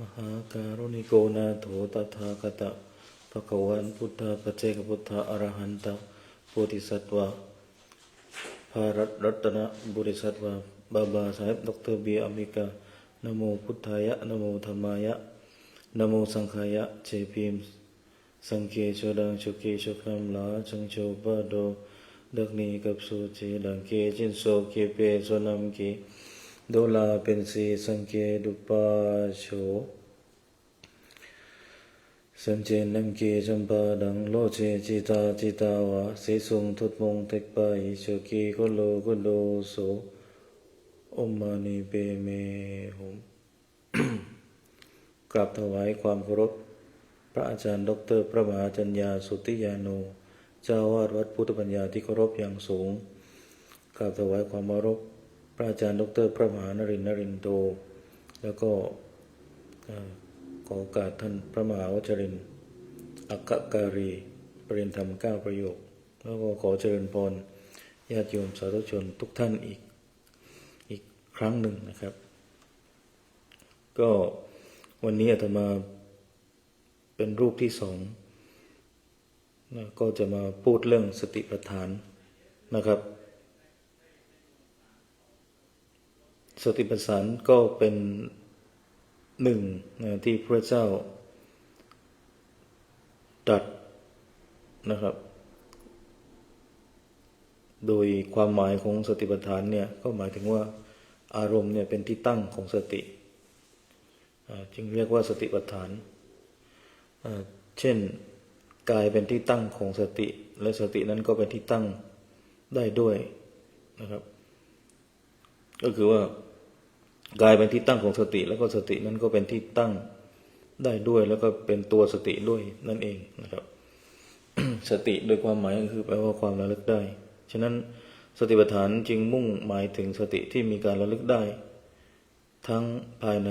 มหาการุณิโกนาโถตถาคตภคะวันพุทธาปัจเจกพุทธาอรหันตโพธิสัตวะภารัตรัตนบุริสัตวะบาบาสาเหบดรบีอเมริกานโมพุทธายะนโมธรรมายะนโมสังฆายะเจพิมสังเกโชดังโชเกโชคำลาจังโชปะโดดักนีกับโซเจดังเกจินโซเกเปโซนัมเกโดลาเป็นสีสังเกดุปาโชสันเจนัมเกจัมปาดังโลเจจิตาจิตาวะเสสุงทุตมงเทกปายโชกีโกโลโกโลโสอมมานีเปเมหุม กราบถวายความเคารพพระอาจารย์ดรพระมหาจัญญาสุทธิยาโนเจ้าวาดวัดพุทธปัญญาที่เคารพอย่างสูงกราบถวายความเคารพพระอาจารย์ดรพระมหานรินทร์นรินทร์โตแล้วก็ขอโอกาสท่านพระมหาวชรินทร์อัคคการีปริญธรรม9ประโยคแล้วก็ขอเจริญพรญาติโยมสาธุชนทุกท่านอีกครั้งหนึ่งนะครับก็วันนี้อาตมาเป็นรูปที่สองนะก็จะมาพูดเรื่องสติปัฏฐานนะครับสติปัฏฐานก็เป็นหนึ่งนะที่พระเจ้าตรัสนะครับโดยความหมายของสติปัฏฐานเนี่ยก็หมายถึงว่าอารมณ์เนี่ยเป็นที่ตั้งของสติจึงเรียกว่าสติปัฏฐานเช่นกายเป็นที่ตั้งของสติและสตินั้นก็เป็นที่ตั้งได้ด้วยนะครับก็คือว่ากายเป็นที่ตั้งของสติแล้วก็สตินั้นก็เป็นที่ตั้งได้ด้วยแล้วก็เป็นตัวสติด้วยนั่นเองนะครับ สติโดยความหมายก็คือแปลว่าความระลึกได้ฉะนั้นสติปัฏฐานจึงมุ่งหมายถึงสติที่มีการระลึกได้ทั้งภายใน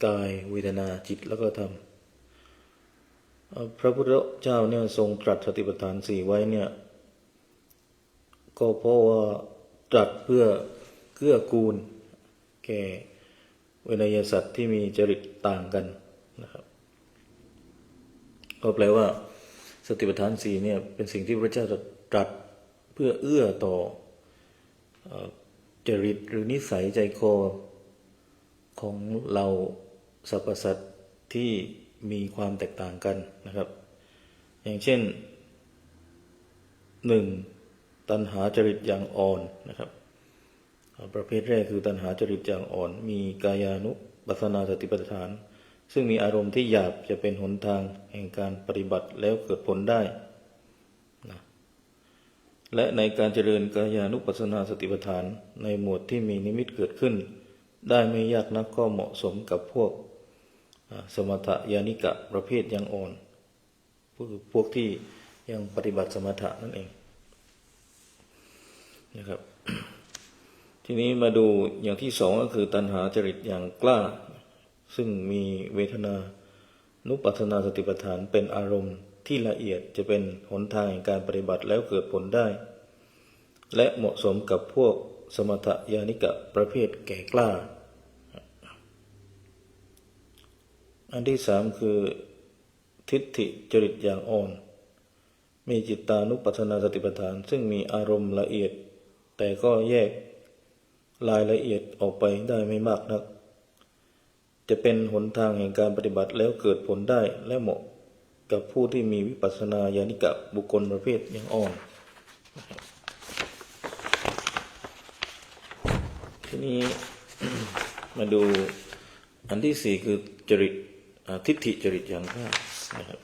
กายเวทนาจิตแล้วก็ธรรมพระพุทธเจ้าเนี่ยทรงตรัสสติปัฏฐาน4ไว้เนี่ยก็เพราะว่าตรัสเพื่อเกื้อกูลแก่เวนยสัตว์ที่มีจริตต่างกันนะครับก็แปลว่าสติปัฏฐาน4เนี่ยเป็นสิ่งที่พระเจ้าตรัสเพื่อเอื้อต่อจริตหรือนิสัยใจคอของเราสรรพสัตว์ที่มีความแตกต่างกันนะครับอย่างเช่น1ตัณหาจริตอย่างอ่อนนะครับประเภทแรกคือตัณหาจริตอย่างอ่อนมีกายานุปัสสนาสติปัฏฐานซึ่งมีอารมณ์ที่หยาบจะเป็นหนทางแห่งการปฏิบัติแล้วเกิดผลได้นะและในการเจริญกายานุปัสสนาสติปัฏฐานในหมวดที่มีนิมิตเกิดขึ้นได้ไม่ยากนักก็เหมาะสมกับพวกสมถญาณิกะประเภทยังอ่อนพวกที่ยังปฏิบัติสมถะนั่นเองนะครับ ทีนี้มาดูอย่างที่สองก็คือตัณหาจริตอย่างกล้าซึ่งมีเวทนานุปัสสนาสติปัฏฐานเป็นอารมณ์ที่ละเอียดจะเป็นหนทางแห่งการปฏิบัติแล้วเกิดผลได้และเหมาะสมกับพวกสมถญาณิกะประเภทแก่กล้าอันที่สามคือทิฏฐิจริตอย่างอ่อนมีจิตตานุปัสสนาสติปัฏฐานซึ่งมีอารมณ์ละเอียดแต่ก็แยกรายละเอียดออกไปได้ไม่มากนักจะเป็นหนทางแห่งการปฏิบัติแล้วเกิดผลได้และเหมาะกับผู้ที่มีวิปัสสนาญาณิกะบุคคลประเภทอย่างอ่อนทีนี้ มาดูอันที่สี่คือจริตทิฏฐิจริตอย่างกล้านะครับ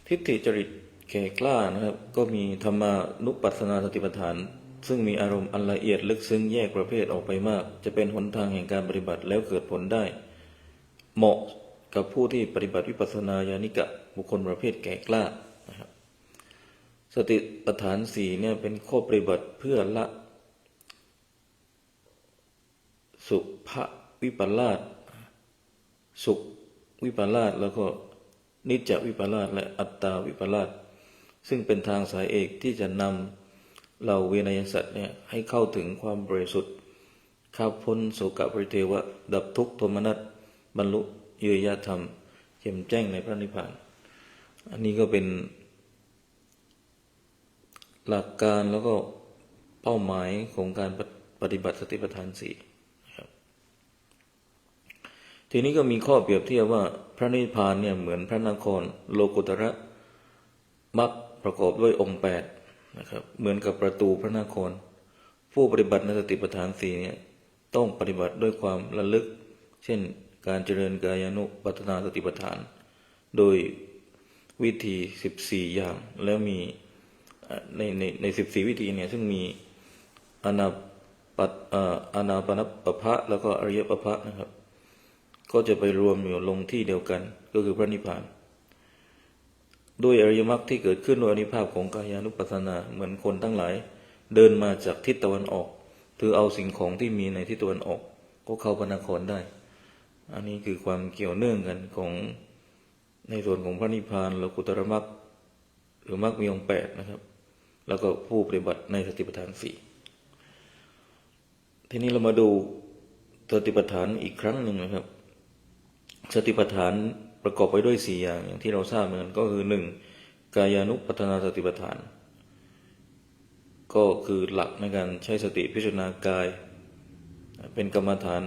ทิฏฐิจริตแก่กล้านะครับก็มีธรรมานุปัสสนาสติปัฏฐานซึ่งมีอารมณ์อันละเอียดลึกซึ้งแยกประเภทออกไปมากจะเป็นหนทางแห่งการปฏิบัติแล้วเกิดผลได้เหมาะกับผู้ที่ปฏิบัติวิปัสสนาญาณิกะบุคคลประเภทแก่กล้านะครับสติปัฏฐาน4เนี่ยเป็นข้อปฏิบัติเพื่อละสุภวิปลาสสุขวิปลาสแล้วก็นิจจวิปลาสและอัตตาวิปลาสซึ่งเป็นทางสายเอกที่จะนำเหล่าเวนยสัตว์เนี่ยให้เข้าถึงความบริสุทธิ์ ข้าพ้นโสกปริเทวะดับทุกข์โทมนัสบรรลุเยยธรรมแจ่มแจ้งในพระนิพพานอันนี้ก็เป็นหลักการแล้วก็เป้าหมายของการปฏิบัติสติปัฏฐานสี่ครับทีนี้ก็มีข้อเปรียบเทียบว่าพระนิพพานเนี่ยเหมือนพระนครโลกุตระมรรคประกอบด้วยองค์8นะครับเหมือนกับประตูพระนครผู้ปฏิบัติในสติปัฏฐานสี่เนี่ยต้องปฏิบัติด้วยความระลึกเช่นการเจริญกายานุปัฏนาสติปัฏฐานโดยวิธี14อย่างแล้วมีใน14วิธีเนี่ยซึ่งมีอานาปานปภะแล้วก็อริยปภะนะครับก็จะไปรวมอยู่ลงที่เดียวกันก็คือพระนิพพานด้วยอริยมรรคที่เกิดขึ้นโดยอนุภาพของกายานุปัสสนาเหมือนคนทั้งหลายเดินมาจากทิศตะวันออกถือเอาสิ่งของที่มีในทิศตะวันออกก็เข้าพระนครได้อันนี้คือความเกี่ยวเนื่องกันของในส่วนของพระนิพพานโลกุตระมรรคหรือมรรคมีองค์8นะครับแล้วก็ผู้ปฏิบัติในสติปัฏฐาน4ทีนี้เรามาดูสติปัฏฐานอีกครั้งหนึ่งนะครับสติปัฏฐานประกอบไปด้วย4อย่างอย่างที่เราทราบเหมือนกันก็คือ1กายานุปัฏนาสติปัฏฐานก็คือหลักในการใช้สติพิจารณากายเป็นกรรมฐาน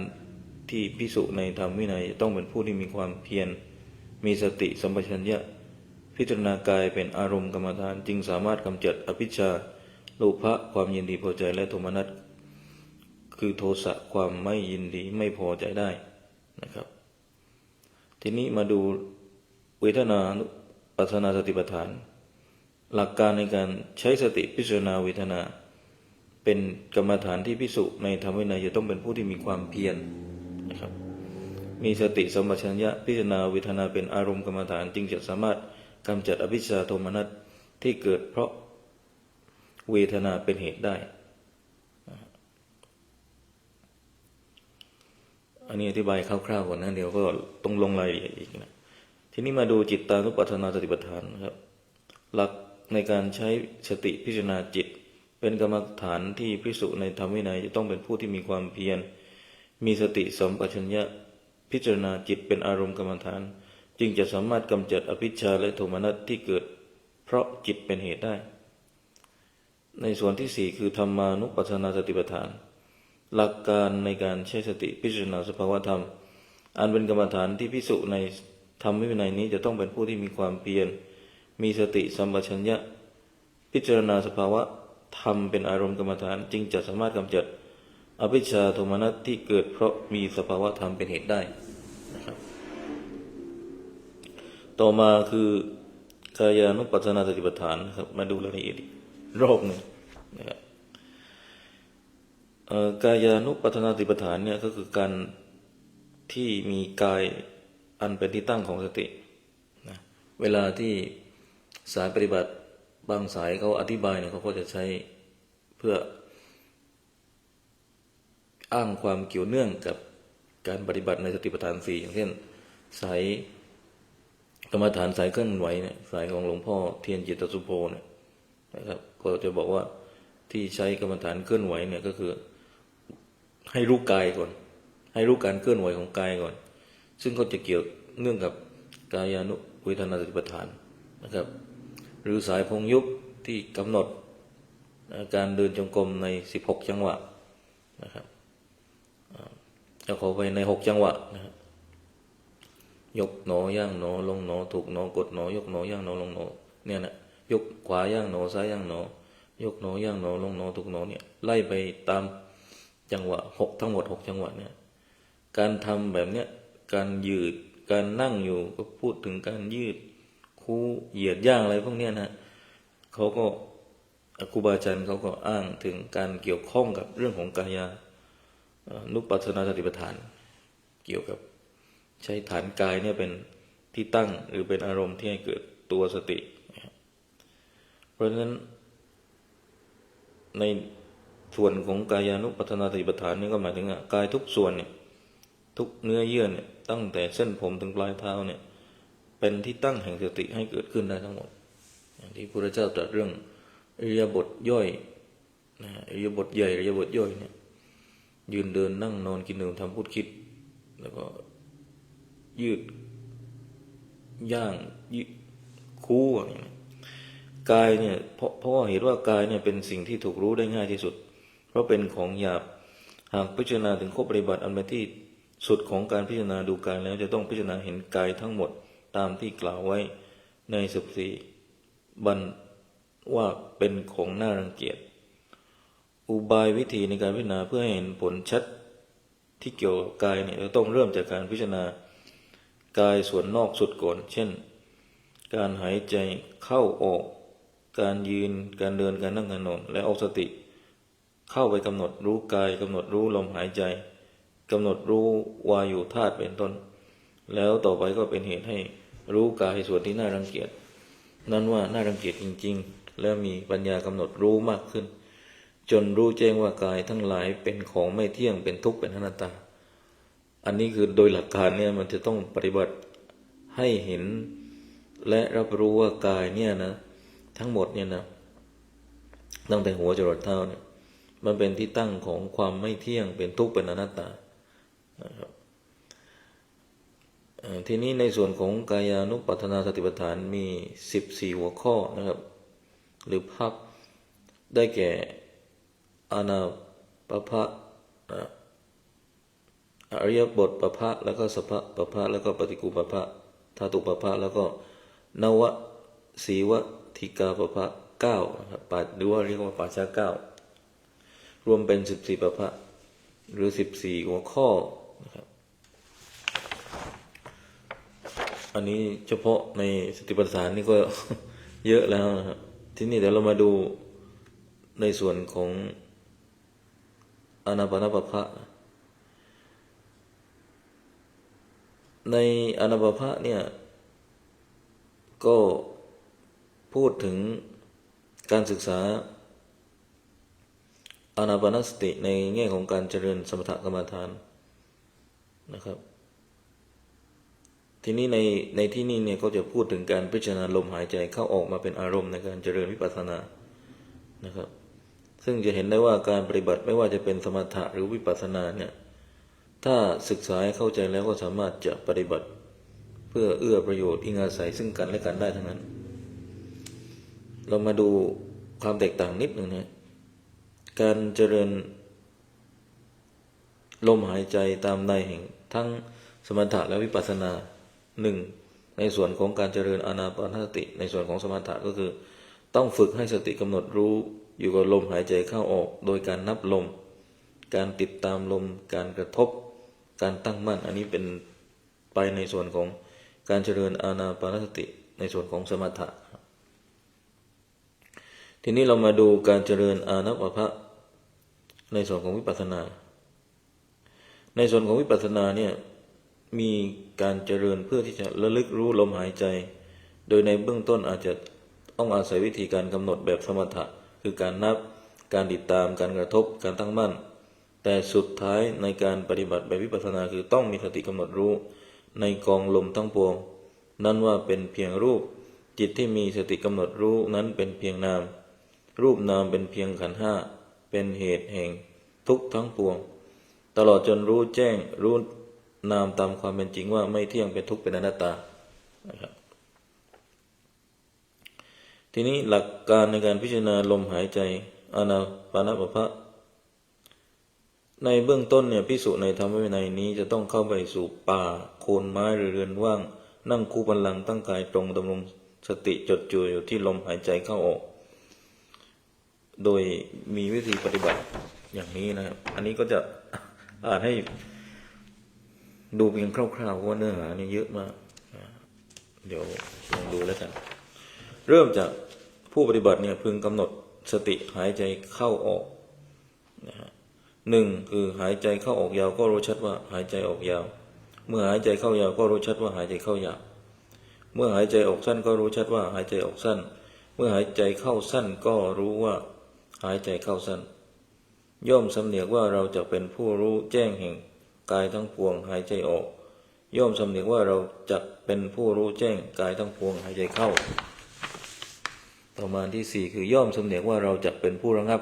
ที่ภิกษุในธรรมวินัยต้องเป็นผู้ที่มีความเพียรมีสติสัมปชัญญะพิจารณากายเป็นอารมณ์กรรมฐานจึงสามารถกำจัดอภิชฌาโลภะความยินดีพอใจและโทมนัสคือโทสะความไม่ยินดีไม่พอใจได้นะครับทีนี้มาดูเวทนานุปัสสนาสติปัฏฐานหลักการในการใช้สติพิจารณาเวทนาเป็นกรรมฐานที่ภิกษุในธรรมวินัยจะต้องเป็นผู้ที่มีความเพียรนะครับมีสติสัมปชัญญะพิจารณาเวทนาเป็นอารมณ์กรรมฐานจึงจะสามารถกำจัดอภิชฌาโทมนัสที่เกิดเพราะเวทนาเป็นเหตุได้อันนี้อธิบายคร่าวๆก่อนนะเดี๋ยวก็ต้องลงรายละเอียดอีกนะทีนี้มาดูจิตตานุปัฏฐนาสติปัฏฐานนะครับหลักในการใช้สติพิจารณาจิตเป็นกรรมฐานที่ภิกษุในธรรมวินัยจะต้องเป็นผู้ที่มีความเพียรมีสติสัมปชัญญะพิจารณาจิตเป็นอารมณ์กรรมฐานจึงจะสามารถกำจัดอภิชฌาและโทมนัสที่เกิดเพราะจิตเป็นเหตุได้ในส่วนที่4คือธรรมานุปัฏนาสติปัฏฐานหลักการในการใช้สติพิจารณาสภาวธรรมอันเป็นกรรมฐานที่ภิกษุในธรรมวินัยนี้จะต้องเป็นผู้ที่มีความเพียรมีสติสัมปชัญญะพิจารณาสภาวะธรรมเป็นอารมณ์กรรมฐานจึงจะสามารถกำจัดอภิชฌาโทมนัสที่เกิดเพราะมีสภาวะธรรมเป็นเหตุได้นะครับต่อมาคือกายานุปัสสนาสติปัฏฐานครับมาดูรายละเอียดรอบหนึ่งนะครับกายานุปัสสนาสติปัฏฐานเนี่ยก็คือการที่มีกายอันเป็นที่ตั้งของสตินะเวลาที่สายปฏิบัติบางสายเขาอธิบายเนี่ยเขาก็จะใช้เพื่ออ้างความเกี่ยวเนื่องกับการปฏิบัติในสติปัฏฐาน4อย่างเช่นสายกรรมฐานสายเคลื่อนไหวเนี่ยสายของหลวงพ่อเทียนจิตตสุโภเนี่ยนะครับก็จะบอกว่าที่ใช้กรรมฐานเคลื่อนไหวเนี่ยก็คือให้รู้กายก่อนให้รู้การเคลื่อนไหวของกายก่อนซึ่งก็จะเกี่ยวเนื่องกับกายานุเวทนาสติปัฏฐานนะครับหรือสายพงยุบที่กำหนดการเดินจงกรมใน16จังหวะนะครับจะขอไปใน6จังหวะนะครับยกหนอย่างหนลงหนถูกหนกดหนยกหนย่างหนลงหนเนี่ยนะยกขวาย่างหนซ้ายย่างหนยกหนย่างหนลงหนถูกหนเนี่ยไล่ไปตามจังหวะ6ทั้งหมด6จังหวะเนี่ยการทำแบบเนี้ยการยืดการนั่งอยู่ก็พูดถึงการยืดคู่เหยียดย่างอะไรพวกเนี้ยนะเขาก็ครูบาอาจารย์เขาก็อ้างถึงการเกี่ยวข้องกับเรื่องของกายานุปัสสนาสติปัฏฐานเกี่ยวกับใช้ฐานกายเนี่ยเป็นที่ตั้งหรือเป็นอารมณ์ที่ให้เกิดตัวสติเพราะฉะนั้นในส่วนของกายานุปัสสนาสติปัฏฐานนี่ก็หมายถึงกายทุกส่วนเนี่ยทุกเนื้อเยื่อเนี่ยตั้งแต่เส้นผมถึงปลายเท้าเนี่ยเป็นที่ตั้งแห่งสติให้เกิดขึ้นได้ทั้งหมดอย่างที่พระพุทธเจ้าตรัสเรื่องอิริยาบถย่อยอิริยาบถใหญ่อิริยาบถย่อยเนี่ย ยืนเดินนั่งนอนกินดื่มทำพูดคิดแล้วก็ยืดย่างคู่อะไรอย่างนี้กายเนี่ยเพราะว่าเห็นว่ากายเนี่ยเป็นสิ่งที่ถูกรู้ได้ง่ายที่สุดเพราะเป็นของหยาบหากพิจารณาถึงข้อปฏิบัติอันเป็นที่สุดของการพิจารณาดูกายแล้วจะต้องพิจารณาเห็นกายทั้งหมดตามที่กล่าวไว้ใน14บรรว่าเป็นของน่ารังเกียจอุบายวิธีในการพิจารณาเพื่อให้เห็นผลชัดที่เกี่ยวกับกายเนี่ยเราต้องเริ่มจากการพิจารณากายส่วนนอกสุดก่อนเช่นการหายใจเข้าออกการยืนการเดินการนั่งการนอนและเอาสติเข้าไปกำหนดรู้กายกำหนดรู้ลมหายใจกำหนดรู้วายุธาตุเป็นต้นแล้วต่อไปก็เป็นเหตุให้รู้กายส่วนที่น่ารังเกียจนั้นว่าน่ารังเกียจจริงๆและมีปัญญากำหนดรู้มากขึ้นจนรู้แจ้งว่ากายทั้งหลายเป็นของไม่เที่ยงเป็นทุกข์เป็นอนัตตาอันนี้คือโดยหลักการเนี่ยมันจะต้องปฏิบัติให้เห็นและรับรู้ว่ากายเนี่ยนะทั้งหมดเนี่ยนะตั้งแต่หัวจรดเท้าเนี่ยมันเป็นที่ตั้งของความไม่เที่ยงเป็นทุกข์เป็นอนัตตานะครับทีนี้ในส่วนของกายานุปัฏฐนาสติปัฏฐานมี14หัวข้อนะครับหรือภาคได้แก่อานาปภะอริยบทปภะแล้วก็สัพพะปภะแล้วก็ปฏิกูปภะธาตุปภะแล้วก็นวสีวทิกาปภะ9นะครับหรือว่าเรียกว่าปัจฉา9รวมเป็น14ปภะหรือ14หัวข้อนะครับอันนี้เฉพาะในสติปัฏฐานนี่ก็ เยอะแล้วนะครับทีนี้เดี๋ยวเรามาดูในส่วนของอานาปานปภะในอานาปานปภะเนี่ยก็พูดถึงการศึกษาอานาปานสติในแง่ของการเจริญสมถกรรมฐานนะครับทีนี้ในที่นี้เนี่ยก็จะพูดถึงการพิจารณาลมหายใจเข้าออกมาเป็นอารมณ์ในการเจริญวิปัสสนานะครับซึ่งจะเห็นได้ว่าการปฏิบัติไม่ว่าจะเป็นสมถะหรือวิปัสสนาเนี่ยถ้าศึกษาให้เข้าใจแล้วก็สามารถจะปฏิบัติเพื่อเอื้อประโยชน์อิงอาศัยซึ่งกันและกันได้ทั้งนั้นเรามาดูความแตกต่างนิดหนึ่งนะการเจริญลมหายใจตามในแห่งทั้งสมถะและวิปัสสนาในส่วนของการเจริญอานาปานสติในส่วนของสมถะก็คือต้องฝึกให้สติกำหนดรู้อยู่กับลมหายใจเข้าออกโดยการนับลมการติดตามลมการกระทบการตั้งมั่นอันนี้เป็นไปในส่วนของการเจริญอานาปานสติในส่วนของสมถะทีนี้เรามาดูการเจริญอานาปานในส่วนของวิปัสสนาในส่วนของวิปัสสนาเนี่ยมีการเจริญเพื่อที่จะระลึกรู้ลมหายใจโดยในเบื้องต้นอาจจะต้องอาศัยวิธีการกำหนดแบบสมถะคือการนับการติดตามการกระทบการตั้งมั่นแต่สุดท้ายในการปฏิบัติแบบวิปัสสนาคือต้องมีสติกำหนดรู้ในกองลมทั้งปวงนั้นว่าเป็นเพียงรูปจิตที่มีสติกำหนดรู้นั้นเป็นเพียงนามรูปนามเป็นเพียงขันธ์ห้าเป็นเหตุแห่งทุกข์ทั้งปวงตลอดจนรู้แจ้งรู้นามตามความเป็นจริงว่าไม่เที่ยงเป็นทุกข์เป็นอนัตตานะครับทีนี้หลักการในการพิจารณาลมหายใจอานาปานปภะในเบื้องต้นเนี่ยภิกษุในธรรมวินัยนี้จะต้องเข้าไปสู่ป่าโคนไม้หรือเรือนว่างนั่งคูบัลลังก์ตั้งกายตรงดำรงสติจดจ่ออยู่ที่ลมหายใจเข้าออกโดยมีวิธีปฏิบัติอย่างนี้นะครับอันนี้ก็จะอ่านให้ดูเพียงคร่าวๆเพราะว่าเนื้อหานี่เยอะมากเดี๋ยวลองดูแล้วกันเริ่มจากผู้ปฏิบัติเนี่ยพึงกำหนดสติหายใจเข้าออกนะฮะคือหายใจเข้าออกยาวก็รู้ชัดว่าหายใจออกยาวเมื่อหายใจเข้ายาวก็รู้ชัดว่าหายใจเข้ายาวเมื่อหายใจออกสั้นก็รู้ชัดว่าหายใจออกสั้นเมื่อหายใจเข้าสั้นก็รู้ว่าหายใจเข้าสั้นย่อมสำเนียกว่าเราจะเป็นผู้รู้แจ้งแห่งกายทั้งปวงหายใจออกย่อมสำเนียกว่าเราจะเป็นผู้รู้แจ้งกายทั้งปวงหายใจเข้าประมาณที่4คือย่อมสำเนียกว่าเราจะเป็นผู้ระงับ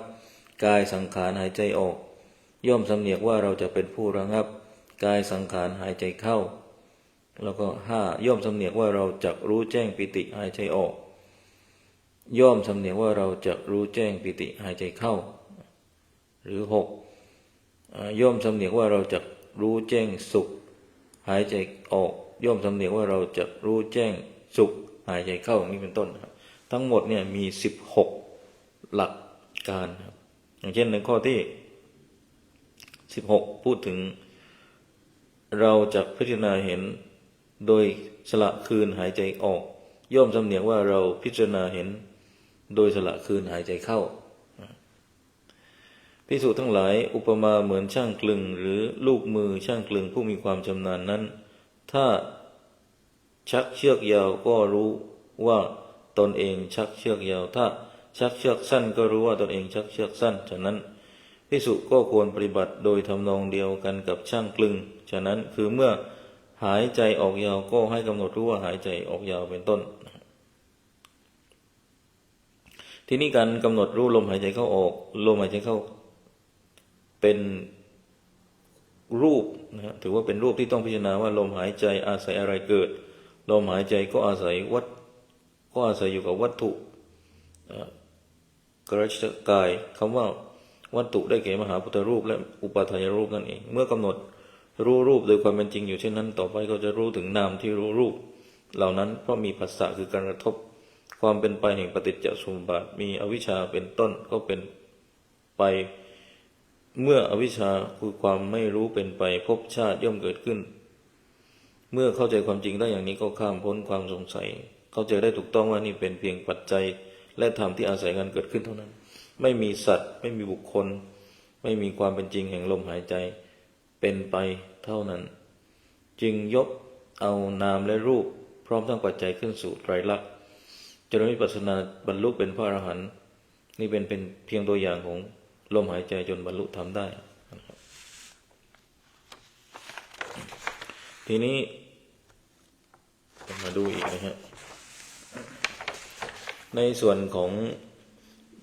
กายสังขารหายใจออก ย่อมสำเนียกว่าเราจะเป็นผู้ระงับกายสังขารหายใจเข้าแล้วก็5ย่อมสำเนียกว่าเราจะรู้แจ้งปิติหายใจออกย่อมสำเนียกว่าเราจะรู้แจ้งปิติหายใจเข้าหรือ6ย่อมสำเนียกว่าเราจะรู้แจ้งสุขหายใจออกย่อมสำเนียกว่าเราจะรู้แจ้งสุขหายใจเข้าอย่างนี้เป็นต้นครับทั้งหมดเนี่ยมี16หลักการครับอย่างเช่นในข้อที่16พูดถึงเราจะพิจารณาเห็นโดยสละคืนหายใจออกย่อมสำเนียกว่าเราพิจารณาเห็นโดยสละคืนหายใจเข้าภิกษุทั้งหลายอุปมาเหมือนช่างกลึงหรือลูกมือช่างกลึงผู้มีความชำนาญนั้นถ้าชักเชือกยาวก็รู้ว่าตนเองชักเชือกยาวถ้าชักเชือกสั้นก็รู้ว่าตนเองชักเชือกสั้นฉะนั้นภิกษุก็ควรปฏิบัติโดยทำนองเดียวกันกับช่างกลึงฉะนั้นคือเมื่อหายใจออกยาวก็ให้กำหนดรู้ว่าหายใจออกยาวเป็นต้นทีนี้การกำหนดรู้ลมหายใจเข้าออกลมหายใจเข้าเป็นรูปนะถือว่าเป็นรูปที่ต้องพิจารณาว่าลมหายใจอาศัยอะไรเกิดลมหายใจก็อาศัยอยู่กับวัตถุกระชกายคำว่าวัตถุได้แก่มหาพุทธรูปและอุปาทายรูปนั่นเองเมื่อกำหนดรู้รูปโดยความเป็นจริงอยู่เช่นนั้นต่อไปก็จะรู้ถึงนามที่รู้รูปเหล่านั้นเพราะมีผัสสะคือการกระทบความเป็นไปแห่งปฏิจจสมุปบาทมีอวิชชาเป็นต้นก็เป็นไปเมื่ออวิชชาคือความไม่รู้เป็นไปภพชาติย่อมเกิดขึ้นเมื่อเข้าใจความจริงได้อย่างนี้ก็ข้ามพ้นความสงสัยเข้าใจได้ถูกต้องว่านี่เป็นเพียงปัจจัยและธรรมที่อาศัยกันเกิดขึ้นเท่านั้นไม่มีสัตว์ไม่มีบุคคลไม่มีความเป็นจริงแห่งลมหายใจเป็นไปเท่านั้นจึงยกเอานามและรูปพร้อมทั้งปัจจัยขึ้นสู่ไตรลักษณ์จนวิปัสสนาบรรลุเป็นพระอรหันต์นี่เป็นเพียงตัวอย่างของลมหายใจจนบรรลุธรรมได้ทีนี้มาดูอีกนะฮะในส่วนของ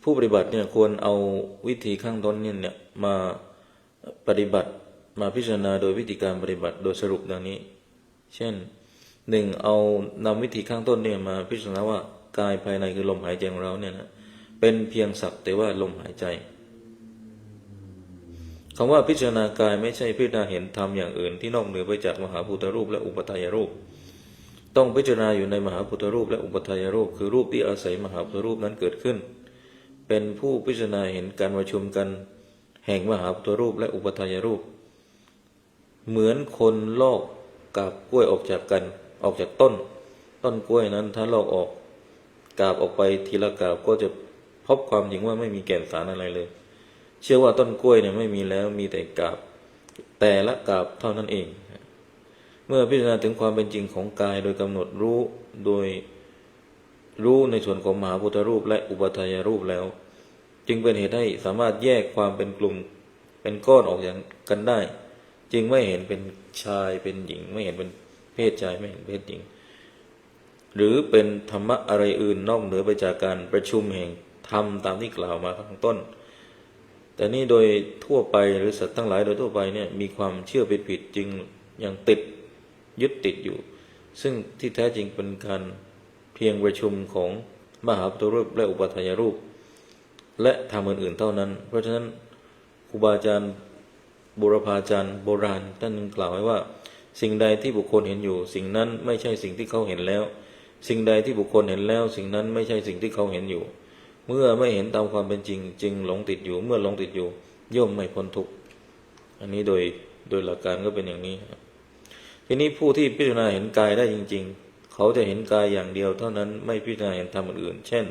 ผู้ปฏิบัติเนี่ยควรเอาวิธีข้างต้นเนี่ยมาปฏิบัติมาพิจารณาโดยวิธีการปฏิบัติโดยสรุปดังนี้เช่น1เอานำวิธีข้างต้นเนี่ยมาพิจารณาว่ากายภายในคือลมหายใจของเราเนี่ยนะเป็นเพียงสักแต่ว่าลมหายใจคำว่าพิจารณากายไม่ใช่พิจารณาเห็นธรรมอย่างอื่นที่นอกเหนือไปจากมหาภูตรูปและอุปาทายรูปต้องพิจารณาอยู่ในมหาภูตรูปและอุปาทายรูปคือรูปที่อาศัยมหาภูตรูปนั้นเกิดขึ้นเป็นผู้พิจารณาเห็นการประชุมกันแห่งมหาภูตรูปและอุปาทายรูปเหมือนคนลอกกาบกล้วยออกจากต้นกล้วยนั้นถ้าลอกออกกาบออกไปทีละกาบก็จะพบความจริงว่าไม่มีแก่นสารอะไรเลยเชื่อว่าต้นกล้วยเนี่ยไม่มีแล้วมีแต่กาบแต่ละกาบเท่านั้นเองเมื่อพิจารณาถึงความเป็นจริงของกายโดยกำหนดรู้โดยรู้ในส่วนของมหาพุทธรูปและอุปาทายรูปแล้วจึงเป็นเหตุให้สามารถแยกความเป็นกลุ่มเป็นก้อนออกจากกันได้จึงไม่เห็นเป็นชายเป็นหญิงไม่เห็นเป็นเพศชายไม่เห็นเพศหญิงหรือเป็นธรรมะอะไรอื่นนอกเหนือไปจากการประชุมแห่งธรรมตามที่กล่าวมาข้างต้นแต่นี่โดยทั่วไปหรือสัตว์ทั้งหลายโดยทั่วไปเนี่ยมีความเชื่อผิดจึงยังยึดติดอยู่ซึ่งที่แท้จริงเป็นการเพียงประชุมของมหาพุทธรูปและอุปาทายรูปและธรรมอื่นๆเท่านั้นเพราะฉะนั้นครูบาอาจารย์บุรพาจารย์โบราณท่านกล่าวไว้ว่าสิ่งใดที่บุคคลเห็นอยู่สิ่งนั้นไม่ใช่สิ่งที่เขาเห็นแล้วสิ่งใดที่บุคคลเห็นแล้วสิ่งนั้นไม่ใช่สิ่งที่เขาเห็นอยู่เมื่อไม่เห็นตามความเป็นจริงจึงหลงติดอยู่เมื่อหลงติดอยู่ย่อมไม่พ้นทุกข์อันนี้โดยหลักการก็เป็นอย่างนี้ทีนี้ผู้ที่พิจารณาเห็นกายได้จริงๆเขาจะเห็นกายอย่างเดียวเท่านั้นไม่พิจารณาเห็นธรรมอื่นเช่น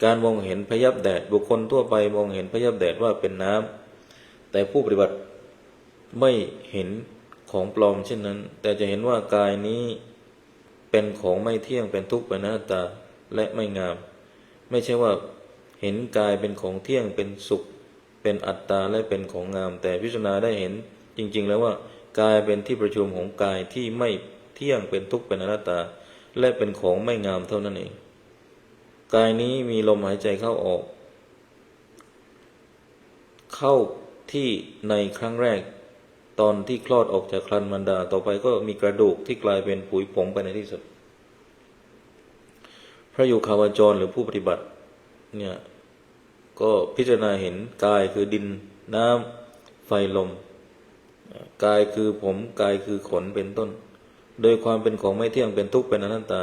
การมองเห็นพยับแดดบุคคลทั่วไปมองเห็นพยับแดดว่าเป็นน้ำแต่ผู้ปฏิบัติไม่เห็นของปลอมเช่นนั้นแต่จะเห็นว่ากายนี้เป็นของไม่เที่ยงเป็นทุกข์เป็นอนัตตาและไม่งามไม่ใช่ว่าเห็นกายเป็นของเที่ยงเป็นสุขเป็นอัตตาและเป็นของงามแต่พิจารณาได้เห็นจริงๆแล้วว่ากายเป็นที่ประชุมของกายที่ไม่เที่ยงเป็นทุกข์เป็นอนัตตาและเป็นของไม่งามเท่านั้นเองกายนี้มีลมหายใจเข้าออกเข้า ที่ในครั้งแรกตอนที่คลอดออกจากครรภ์มารดาต่อไปก็มีกระดูกที่กลายเป็นผุยผงไปในที่สุดพระโยคาวจรหรือผู้ปฏิบัติเนี่ยก็พิจารณาเห็นกายคือดินน้ำไฟลมกายคือผมกายคือขนเป็นต้นโดยความเป็นของไม่เที่ยงเป็นทุกข์เป็นอนัตตา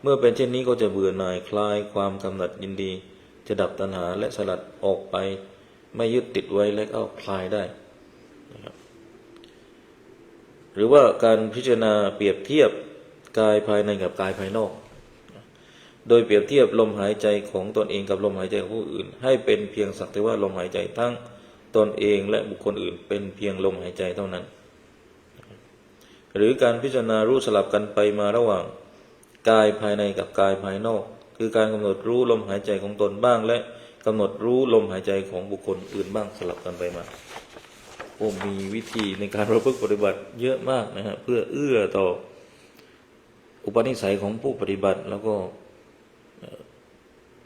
เมื่อเป็นเช่นนี้ก็จะเบื่อหน่ายคลายความกำหนัดยินดีจะดับตัณหาและสลัดออกไปไม่ยึดติดไว้และก็คลายได้นะครับหรือว่าการพิจารณาเปรียบเทียบกายภายในกับกายภายนอกโดยเปรียบเทียบลมหายใจของตนเองกับลมหายใจของผู้อื่นให้เป็นเพียงสักแต่ว่าลมหายใจทั้งตนเองและบุคคลอื่นเป็นเพียงลมหายใจเท่านั้นหรือการพิจารณารู้สลับกันไปมาระหว่างกายภายในกับกายภายนอกคือการกำหนดรู้ลมหายใจของตนบ้างและกำหนดรู้ลมหายใจของบุคคลอื่นบ้างสลับกันไปมามีวิธีในการประพฤติปฏิบัติเยอะมากนะฮะเพื่อเอื้อต่ออุปนิสัยของผู้ปฏิบัติแล้วก็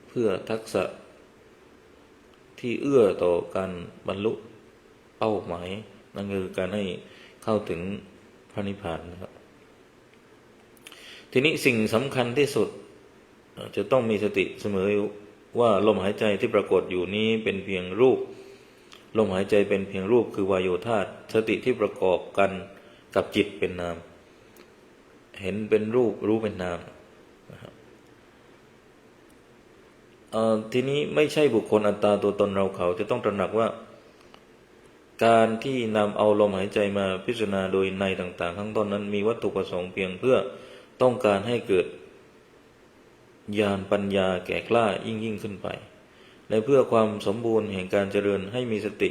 เพื่อทักษะที่เอื้อต่อการบรรลุเป้าหมายนั่นคือการให้เข้าถึงพระนิพพานนะครับทีนี้สิ่งสำคัญที่สุดจะต้องมีสติเสมอว่าลมหายใจที่ปรากฏอยู่นี้เป็นเพียงรูปลมหายใจเป็นเพียงรูปคือวายโยธาตุสติที่ประกอบกันกับจิตเป็นนามเห็นเป็นรูปรู้เป็นนามนะครับทีนี้ไม่ใช่บุคคลอัตตาตัวตนเราเขาจะต้องตระหนักว่าการที่นำเอาลมหายใจมาพิจารณาโดยในต่างๆข้างต้นนั้นมีวัตถุประสงค์เพียงเพื่อต้องการให้เกิดญาณปัญญาแก่กล้ายิ่งขึ้นไปและเพื่อความสมบูรณ์แห่งการเจริญให้มีสติ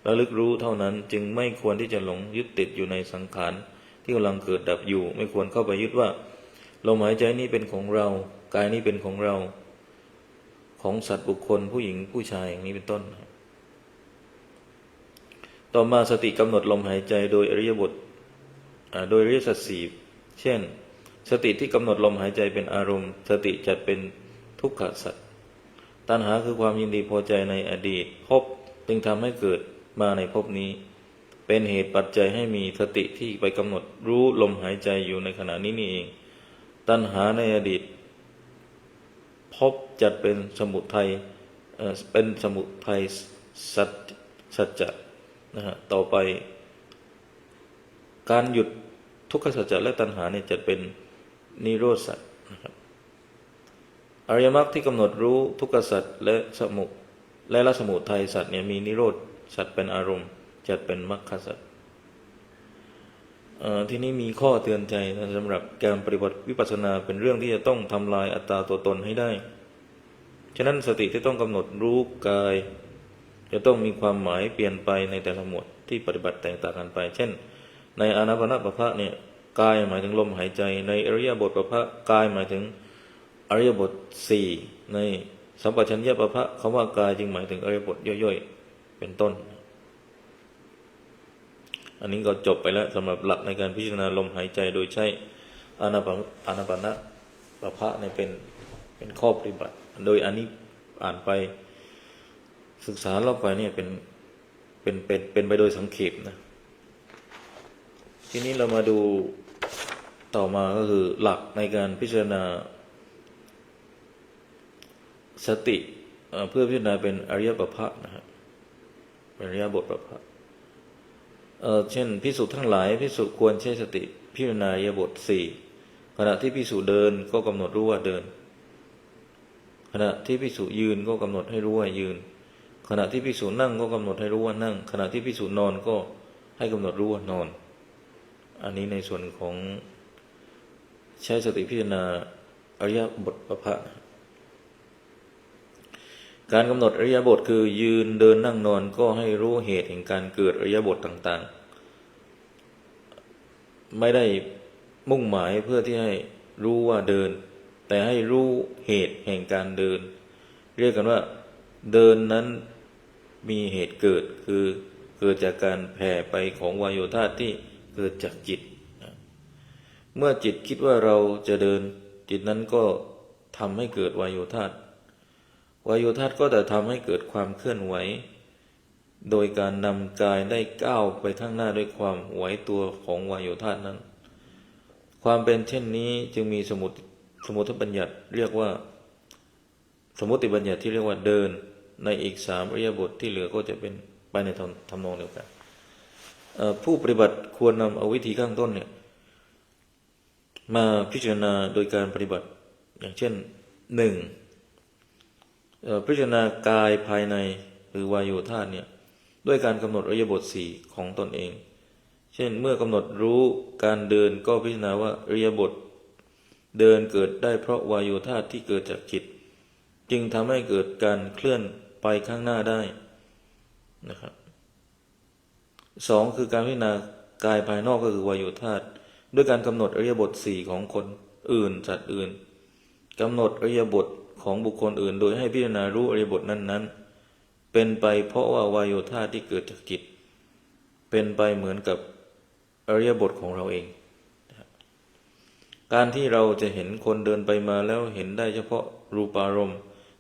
ระลึกรู้เท่านั้นจึงไม่ควรที่จะหลงยึดติดอยู่ในสังขารที่กำลังเกิดดับอยู่ไม่ควรเข้าไปยึดว่าลมหายใจนี้เป็นของเรากายนี้เป็นของเราของสัตว์บุคคลผู้หญิงผู้ชายอย่างนี้เป็นต้นต่อมาสติกำหนดลมหายใจโดยอริยบทโดยอริยสัจสี่เช่นสติที่กำหนดลมหายใจเป็นอารมณ์สติจัดเป็นทุกขสัจตัณหาคือความยินดีพอใจในอดีตภพจึงทำให้เกิดมาในภพนี้เป็นเหตุปัจจัยให้มีสติที่ไปกำหนดรู้ลมหายใจอยู่ในขณะนี้นี่เองตัณหาในอดีตภพจัดเป็นสมุทัยเป็นสมุทัยสัจจะนะฮะต่อไปการหยุดทุกขสัจจะและตัณหาเนี่ยจัดเป็นนิโรธสัจนะครับอริยมรรคที่กำหนดรู้ทุกขสัจและละสมุทัยสัจเนี่ยมีนิโรธสัจเป็นอารมณ์จัดเป็นมรรคสัจที่นี้มีข้อเตือนใจนะสำหรับการปฏิบัติวิปัสสนาเป็นเรื่องที่จะต้องทำลายอัตตาตัวตนให้ได้ฉะนั้นสติที่ต้องกำหนดรู้กายจะต้องมีความหมายเปลี่ยนไปในแต่ละหมวดที่ปฏิบัติแตกต่างกันไปเช่นในอานาปานปภะเนี่ยกายหมายถึงลมหายใจในอริยบทปภะกายหมายถึงอริยบทสี่ในสัมปชัญญะปภะคำว่ากายจึงหมายถึงอริยบทย่อยๆเป็นต้นอันนี้ก็จบไปแล้วสำหรับหลักในการพิจารณาลมหายใจโดยใช้อานาปานปภะเนี่ยเป็นข้อปฏิบัติโดยอันนี้อ่านไปศึกษาเล่าไปเนี่ยเป็นไปโดยสังเขปนะทีนี้เรามาดูต่อมาก็คือหลักในการพิจารณาสติเพื่อพิจารณาเป็นอริยปภะนะครับอริยบทปภะเช่นภิกษุทั้งหลายภิกษุควรใช้สติพิจารณาอริยบทสี่ขณะที่ภิกษุเดินก็กำหนดรู้ว่าเดินขณะที่ภิกษุยืนก็กำหนดให้รู้ว่ายืนขณะที่ภิกษุนั่งก็กำหนดให้รู้ว่านั่งขณะที่ภิกษุนอนก็ให้กำหนดรู้ว่านอนอันนี้ในส่วนของใช้สติพิจารณาอริยบทปภะการกำหนดอริยบทคือยืนเดินนั่งนอนก็ให้รู้เหตุแห่งการเกิดอริยบทต่างๆไม่ได้มุ่งหมายเพื่อที่ให้รู้ว่าเดินแต่ให้รู้เหตุแห่งการเดินเรียกกันว่าเดินนั้นมีเหตุเกิดคือเกิดจากการแผ่ไปของวายโยธาตุที่เกิดจากจิตเมื่อจิตคิดว่าเราจะเดินจิตนั้นก็ทำให้เกิดวายโยธาตุวายโยธาตุก็จะทำให้เกิดความเคลื่อนไหว โดยการนำกายได้ก้าวไปข้างหน้าด้วยความไหวตัวของวายโยธานั้นความเป็นเช่นนี้จึงมีสมุติบัญญัติเรียกว่าสมมติบัญญัติที่เรียกว่าเดินในอีก3อิริยาบถที่เหลือก็จะเป็นไปในทำนองเดียวกันผู้ปฏิบัติควรนำเอาวิธีข้างต้นเนี่ยมาพิจารณาโดยการปฏิบัติอย่างเช่น1พิจารณากายภายในหรือวายโยธาเนี่ยด้วยการกำหนดอิริยาบถ4ของตนเองเช่นเมื่อกำหนดรู้การเดินก็พิจารณาว่าอิริยาบถเดินเกิดได้เพราะวายโยธาที่เกิดจากจิตจึงทำให้เกิดการเคลื่อนไปข้างหน้าได้นะครับ2คือการพิจารณากายภายนอกก็คือวายโยธาด้วยการกำหนดอิริยาบถ4ของคนอื่นสัตว์อื่นกำหนดอิริยาบถของบุคคลอื่นโดยให้พิจารณารู้อิริยาบถนั้นๆเป็นไปเพราะว่าวายโยธาที่เกิดจากจิตเป็นไปเหมือนกับอิริยาบถของเราเองการที่เราจะเห็นคนเดินไปมาแล้วเห็นได้เฉพาะรูปารมณ์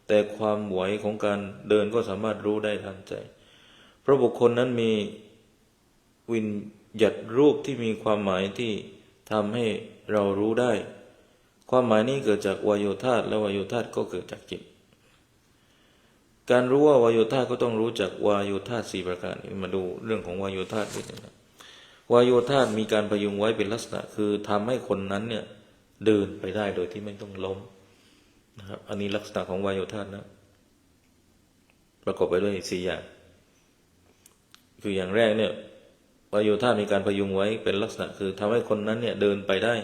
แต่ความไหวของการเดินก็สามารถรู้ได้ทันใจเพราะบุคคลนั้นมีวิญญัตรูปที่มีความหมายที่ทำให้เรารู้ได้ความหมายนี้เกิดจากวายโยธาและวายโยธาก็เกิดจากจิตการรู้ว่าวายโยธาก็ต้องรู้จักวายโยธา4ประการมาดูเรื่องของวายโยธาด้วยนะวายโยธามีการพยุงไว้เป็นลักษณะคือทำให้คนนั้นเนี่ยเดินไปได้โดยที่ไม่ต้องล้มนะครับอันนี้ลักษณะของวายโยธานะประกอบไปด้วย4อย่างคืออย่างแรกเนี่ยวายโยธามีการพยุงไว้เป็นลักษณะคือทำให้คนนั้นเนี่ยเดินไปได้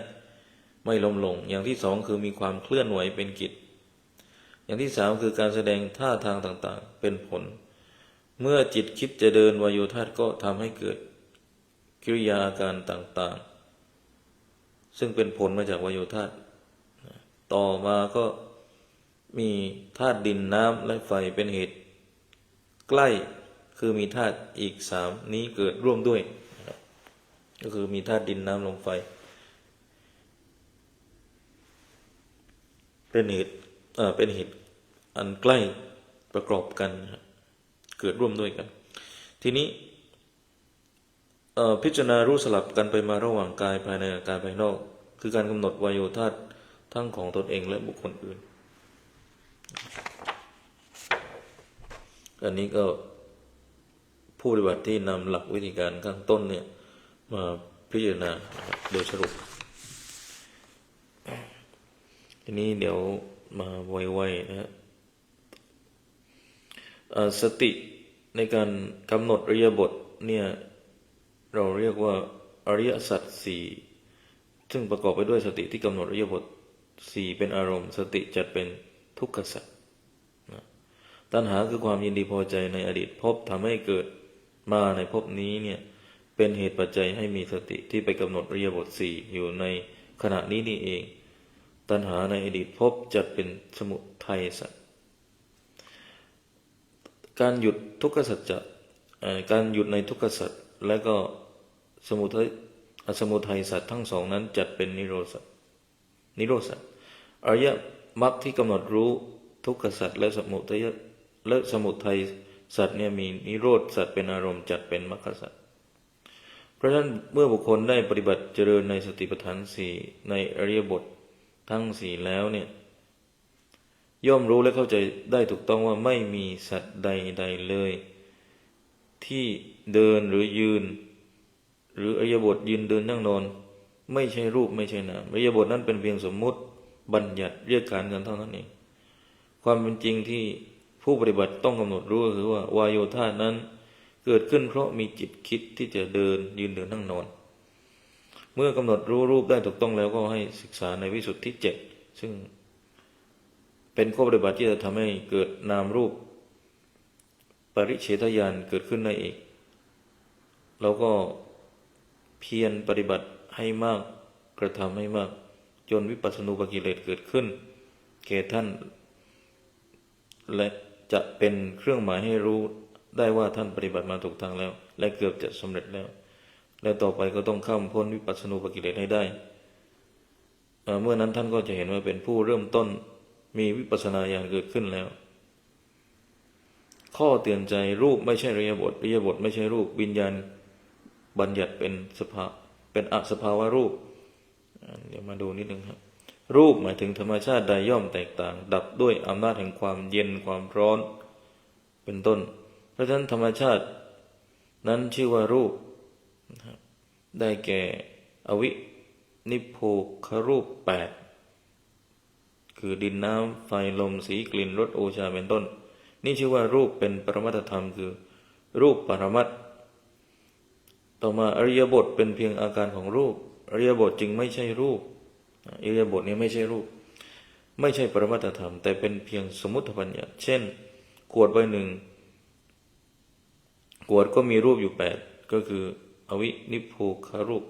ไม่ล้มลงอย่างที่2คือมีความเคลื่อนไหวเป็นกิจอย่างที่3คือการแสดงท่าทางต่างๆเป็นผลเมื่อจิตคิดจะเดินวายโยธาก็ทำให้เกิดกิริยาอาการต่างๆซึ่งเป็นผลมาจากวายโยธาต่อมาก็มีธาตุดินน้ำและไฟเป็นเหตุใกล้คือมีธาตุอีก3นี้เกิดร่วมด้วยก็คือมีธาตุดินน้ำลมไฟเป็นเหตุอันใกล้ประกอบกันเกิดร่วมด้วยกันทีนี้พิจารณารู้สลับกันไปมาระหว่างกายภายในกับกายภายนอกคือการกำหนดวายโยธาทั้งของตนเองและบุคคลอื่นอันนี้ก็ผู้ปฏิบัติที่นำหลักวิธีการข้างต้นเนี่ยมาพิจารณาโดยสรุปทีนี้เดี๋ยวมาไวๆนะฮะสติในการกำหนดอิริยาบถเนี่ยเราเรียกว่าอริยสัจ4ซึ่งประกอบไปด้วยสติที่กำหนดอิริยาบถ4เป็นอารมณ์สติจัดเป็นทุกขสัจตัณหาคือความยินดีพอใจในอดีตภพทำให้เกิดมาในภพนี้เนี่ยเป็นเหตุปัจจัยให้มีสติที่ไปกำหนดอิริยาบถ4อยู่ในขณะนี้นี่เองตัณหาในอดีตภพจัดเป็นสมุทัยสัจการหยุดทุกขสัจจะการหยุดในทุกขสัจและก็สมุทัยสัจทั้งสองนั้นจัดเป็นนิโรธสัจอริยมรรคที่กำหนดรู้ทุกขสัจและสมุทัยสัจเนี่ยมีนิโรธสัจเป็นอารมณ์จัดเป็นมรรคสัจเพราะฉะนั้นเมื่อบุคคลได้ปฏิบัติเจริญในสติปัฏฐาน4ในอริยบททั้ง4แล้วเนี่ยย่อมรู้และเข้าใจได้ถูกต้องว่าไม่มีสัตว์ใดๆเลยที่เดินหรือยืนหรืออิริยาบถยืนเดินนั่งนอนไม่ใช่รูปไม่ใช่นามอิริยาบถนั้นเป็นเพียงสมมุติบัญญัติเรียกการกันเท่านั้นเองความเป็นจริงที่ผู้ปฏิบัติต้องกำหนดรู้ก็คือว่าวายโยธานั้นเกิดขึ้นเพราะมีจิตคิดที่จะเดินยืนเดินนั่งนอนเมื่อกำหนดรู้รูปได้ถูกต้องแล้วก็ให้ศึกษาในวิสุทธิ7ซึ่งเป็นข้อปฏิบัติที่จะทำให้เกิดนามรูปปริเฉทญาณเกิดขึ้นได้อีกแล้วก็เพียรปฏิบัติให้มากกระทำให้มากจนวิปัสสนูปกิเลสเกิดขึ้นแก่ท่านและจะเป็นเครื่องหมายให้รู้ได้ว่าท่านปฏิบัติมาถูกทางแล้วและเกือบจะสำเร็จแล้วและต่อไปก็ต้องข้ามพ้นวิปัสสนูปกิเลสให้ได้เมื่อนั้นท่านก็จะเห็นว่าเป็นผู้เริ่มต้นมีวิปัสสนาญาณเกิดขึ้นแล้ว ข้อเตือนใจรูปไม่ใช่อริยบทอริยบทไม่ใช่รูปวิญญาณบัญญัติเป็นเป็นอสภาวะรูปเดี๋ยวมาดูนิดนึงครับรูปหมายถึงธรรมชาติใดย่อมแตกต่างดับด้วยอำนาจแห่งความเย็นความร้อนเป็นต้นเพราะฉะนั้นธรรมชาตินั้นชื่อว่ารูปได้แก่อวินิพโพครูป8คือดินน้ำไฟลมสีกลิ่นรสโอชาเป็นต้นนี่ชื่อว่ารูปเป็นปรมัตถธรรมคือรูปปรมัตถ์ต่อมาอริยบทเป็นเพียงอาการของรูปอริยบทจึงไม่ใช่รูปอริยบทนี้ไม่ใช่รูปไม่ใช่ปรมัตถธรรมแต่เป็นเพียงสมมุติบัญญัติเช่นขวดใบหนึ่งขวดก็มีรูปอยู่8ก็คืออวินิพโพครูป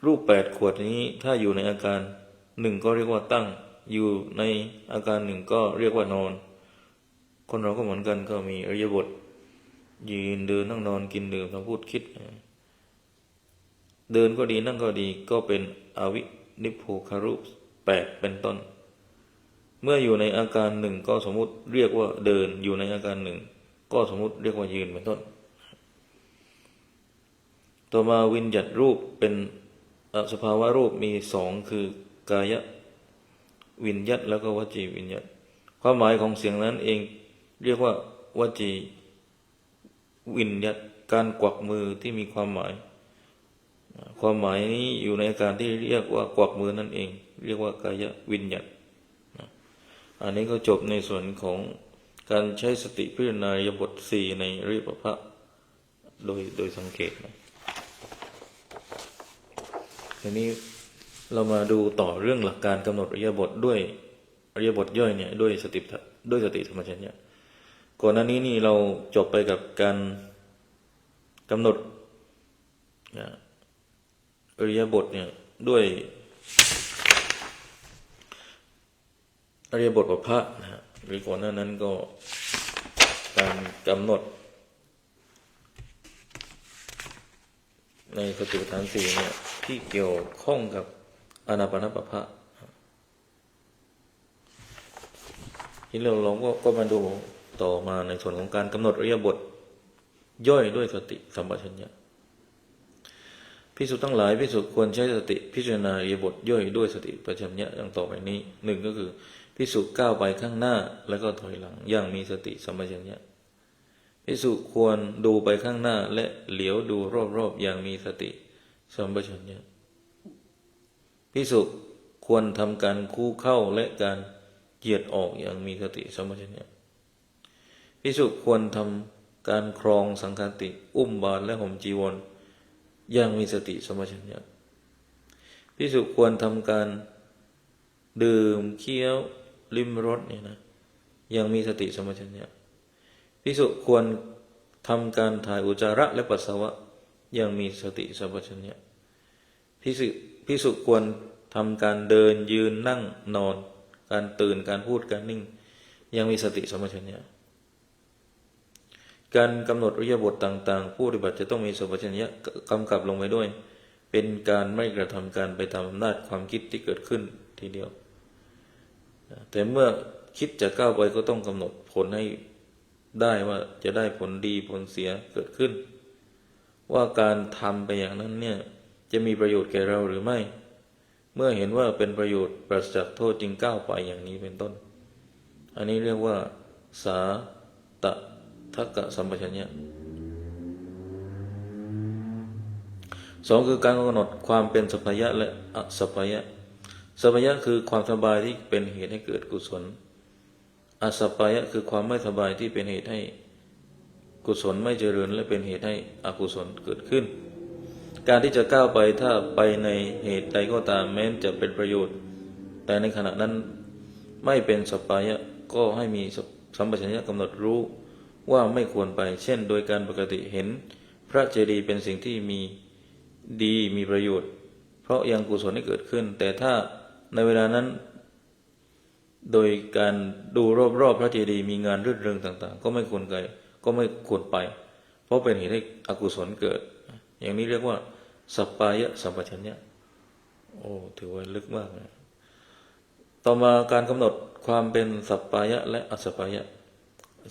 รูป8ขวดนี้ถ้าอยู่ในอาการ1ก็เรียกว่าตั้งอยู่ในอาการ1ก็เรียกว่านอนคนเราก็เหมือนกันก็มีอริยบทยืนเดินนั่งนอนกินดื่มทำพูดคิดเดินก็ดีนั่งก็ดีก็เป็นอวินิพโพครูป8เป็นต้นเมื่ออยู่ในอาการ1ก็สมมุติเรียกว่าเดินอยู่ในอาการ1ก็สมมุติเรียกว่ายืนเป็นต้นต่อมาวิญญัติรูปเป็นสภาวะรูปมี2คือกายวิญญัตแล้วก็วจีวิญญัตความหมายของเสียงนั้นเองเรียกว่าวจีวิญญัตการกวักมือที่มีความหมายนี้อยู่ในอาการที่เรียกว่ากวักมือนั่นเองเรียกว่ากายวิญญัตอันนี้ก็จบในส่วนของการใช้สติพิจารณาอิริยาบถ4ในอริยปภะโดยสังเกตนะทีนี้เรามาดูต่อเรื่องหลักการกำหนดอริยบทด้วยอริยบทย่อยเนี่ยด้วยสติสัมปชัญญะก่อนหน้านี้นี่เราจบไปกับการกำหนดอริยบทเนี่ยด้วยอริยบทปภะนะฮะหรือก่อนหน้านั้นก็การกำหนดในสติปัฏฐาน4เนี่ยที่เกี่ยวข้องกับอานาปานปภะทีนี้เราก็มาดูต่อมาในส่วนของการกำหนดอริยบทย่อยด้วยสติสัมปชัญญะภิกษุทั้งหลายภิกษุควรใช้สติพิจารณาอริยบทย่อยด้วยสติสัมปชัญญะอย่างต่อไปนี้1ก็คือภิกษุก้าวไปข้างหน้าแล้วก็ถอยหลังอย่างมีสติสัมปชัญญะภิกษุควรดูไปข้างหน้าและเหลียวดูรอบๆอย่างมีสติสัมปชัญญะภิกษุควรทำการคู่เข้าและการเหยียดออกอย่างมีสติสัมปชัญญะภิกษุควรทำการครองสังฆติอุ้มบาตรและห่มจีวรอย่างมีสติสัมปชัญญะภิกษุควรทำการดื่มเคี้ยวลิ้มรสเนี่ยนะอย่างมีสติสัมปชัญญะภิกษุควรทำการถ่ายอุจจาระและปัสสาวะอย่างมีสติสัมปชัญญะภิกษุควรทำการเดินยืนนั่งนอนการตื่นการพูดการนิ่งอย่างมีสติสัมปชัญญะการกำหนดอริยบทต่างๆผู้ปฏิบัติจะต้องมีสัมปชัญญะกำกับลงไปด้วยเป็นการไม่กระทำการไปตามอำนาจความคิดที่เกิดขึ้นทีเดียวแต่เมื่อคิดจะก้าวไปก็ต้องกำหนดผลให้ได้ว่าจะได้ผลดีผลเสียเกิดขึ้นว่าการทำไปอย่างนั้นเนี่ยจะมีประโยชน์แก่เราหรือไม่เมื่อเห็นว่าเป็นประโยชน์ปราศจากโทษจึงก้าวไปอย่างนี้เป็นต้นอันนี้เรียกว่าสาตทักกะสัมปชัญญะ2คือการกำหนดความเป็นสัพพยะและอสัพพยะสัพพยะคือความสบายที่เป็นเหตุให้เกิดกุศลอสัพพยะคือความไม่สบายที่เป็นเหตุให้กุศลไม่เจริญและเป็นเหตุให้อกุศลเกิดขึ้นการที่จะก้าวไปถ้าไปในเหตุใดก็ตามแม้จะเป็นประโยชน์แต่ในขณะนั้นไม่เป็นสัพพยะก็ให้มีสัมปชัญญะกำหนดรู้ว่าไม่ควรไปเช่นโดยการปกติเห็นพระเจดีย์เป็นสิ่งที่มีดีมีประโยชน์เพราะยังกุศลให้เกิดขึ้นแต่ถ้าในเวลานั้นโดยการดูรอบๆพระเจดีย์มีงานรื่นเริงต่างๆก็ไม่ควรไปเพราะเป็นเหตุให้อกุศลเกิดอย่างนี้เรียกว่าสัพพยะสัมปชัญญะโอ้ถือว่าลึกมากนะ ต่อมาการกำหนดความเป็นสัปปายะและอสัปปายะ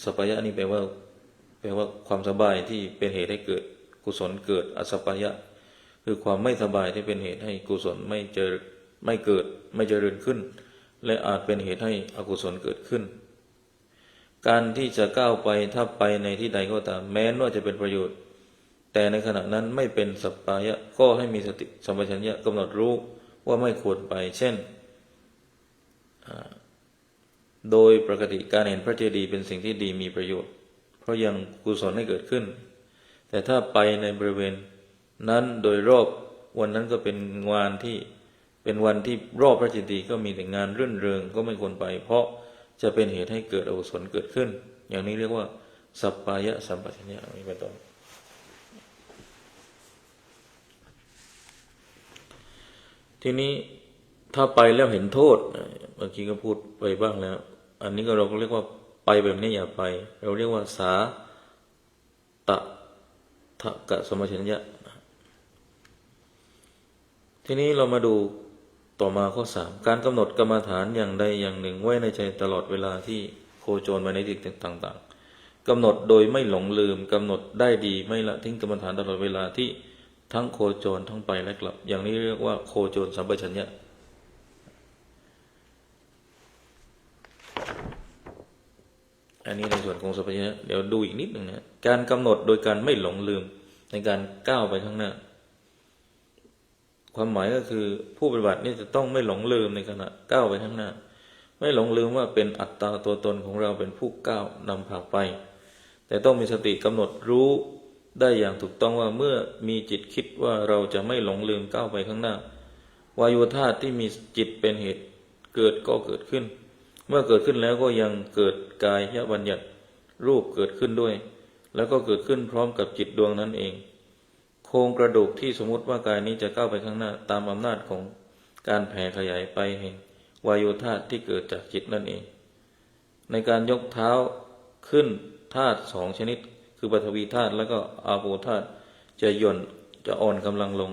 สัปปายะนี่แปลว่าความสบายที่เป็นเหตุให้เกิดกุศลเกิดอสัปปายะคือความไม่สบายที่เป็นเหตุให้กุศลไม่เกิดไม่เจริญขึ้นและอาจเป็นเหตุให้อกุศลเกิดขึ้นการที่จะก้าวไปถ้าไปในที่ใดก็ตามแม้ว่าจะเป็นประโยชน์แต่ในขณะนั้นไม่เป็นสัปปายะก็ให้มีสติสัมปชัญญะกำหนดรู้ว่าไม่ควรไปเช่นโดยปกติการเห็นพระเจดีย์เป็นสิ่งที่ดีมีประโยชน์เพราะยังกุศลให้เกิดขึ้นแต่ถ้าไปในบริเวณนั้นโดยรอบวันนั้นก็เป็นวันที่รอบพระเจดีย์ก็มีแต่งานรื่นเริงก็ไม่ควรไปเพราะจะเป็นเหตุให้เกิดอกุศลเกิดขึ้นอย่างนี้เรียกว่าสัปปายะสัมปชัญญะนี้เป็นต้นทีนี้ถ้าไปแล้วเห็นโทษเมื่อกี้ก็พูดไปบ้างแล้วอันนี้ก็เราก็เรียกว่าไปแบบนี้อย่าไปเราเรียกว่าสาตะทะกะสัมปชัญญะทีนี้เรามาดูต่อมาข้อ3การกำหนดกรรมฐานอย่างใดอย่างหนึ่งไว้ในใจตลอดเวลาที่โคจรไปในทิศต่างๆกำหนดโดยไม่หลงลืมกำหนดได้ดีไม่ละทิ้งกรรมฐานตลอดเวลาที่ทั้งโคจรทั้งไปและกลับอย่างนี้เรียกว่าโคจรสัมปชัญญะอันนี้ในส่วนของสัมปชัญญะเดี๋ยวดูอีกนิดหนึ่งนะการกำหนดโดยการไม่หลงลืมในการก้าวไปข้างหน้าความหมายก็คือผู้ปฏิบัตินี่จะต้องไม่หลงลืมในขณะก้าวไปข้างหน้าไม่หลงลืมว่าเป็นอัตตาตัวตนของเราเป็นผู้ก้าวนำพาไปแต่ต้องมีสติกำหนดรู้ได้อย่างถูกต้องว่าเมื่อมีจิตคิดว่าเราจะไม่หลงลืมก้าวไปข้างหน้าวายุธาตุที่มีจิตเป็นเหตุเกิดก็เกิดขึ้นเมื่อเกิดขึ้นแล้วก็ยังเกิดกายบัญญัติรูปเกิดขึ้นด้วยแล้วก็เกิดขึ้นพร้อมกับจิตดวงนั้นเองโครงกระดูกที่สมมติว่ากายนี้จะก้าวไปข้างหน้าตามอำนาจของการแผ่ขยายไปแห่งวายุธาตุที่เกิดจากจิตนั่นเองในการยกเท้าขึ้นธาตุ2ชนิดคือปฐวีธาตุและก็อาโปธาตุจะอ่อนกำลังลง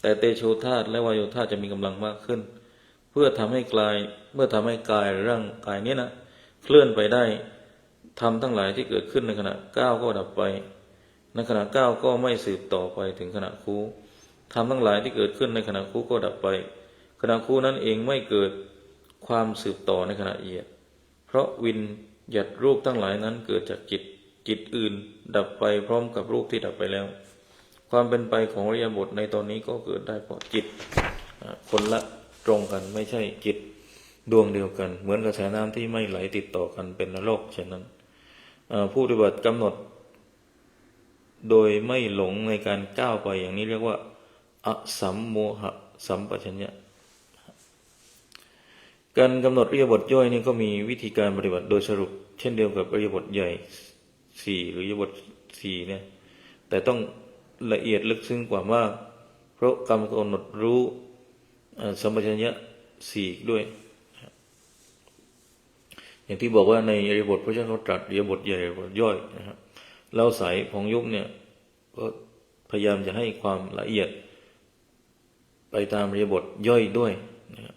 แต่เตโชธาตุและวายุธาตุจะมีกำลังมากขึ้นเพื่อทำให้กายร่างกายนี้นะเคลื่อนไปได้ทำทั้งหลายที่เกิดขึ้นในขณะก้าวก็ดับไปในขณะก้าวก็ไม่สืบต่อไปถึงขณะคูทำทั้งหลายที่เกิดขึ้นในขณะคูก็ดับไปขณะคูนั้นเองไม่เกิดความสืบต่อในขณะเหยียดเพราะวิญญัตรูปทั้งหลายนั้นเกิดจากจิตอื่นดับไปพร้อมกับรูปที่ดับไปแล้วความเป็นไปของอริยบทในตอนนี้ก็เกิดได้เพราะจิตคนละตรงกันไม่ใช่จิตดวงเดียวกันเหมือนกระแสน้ำที่ไม่ไหลติดต่อกันเป็นนรกเช่นนั้นผู้ปฏิบัติกำหนดโดยไม่หลงในการก้าวไปอย่างนี้เรียกว่าอสัมโมหะสัมปชัญญะการกำหนดอิริยาบถย่อยนี่ก็มีวิธีการปฏิบัติโดยสรุปเช่นเดียวกับอิริยาบถใหญ่4หรืออิริยาบถ4เนี่ยแต่ต้องละเอียดลึกซึ้งกว่ามากเพราะการกำหนดรู้สัมปชัญญะ4ด้วยอย่างที่บอกว่าในอิริยาบถพระเจ้าเขาตรัสอิริยาบถใหญ่อิริยาบถย่อยนะครับเราสายของยุคเนี่ยก็พยายามจะให้ความละเอียดไปตามอิริยาบถย่อยด้วยนะครับ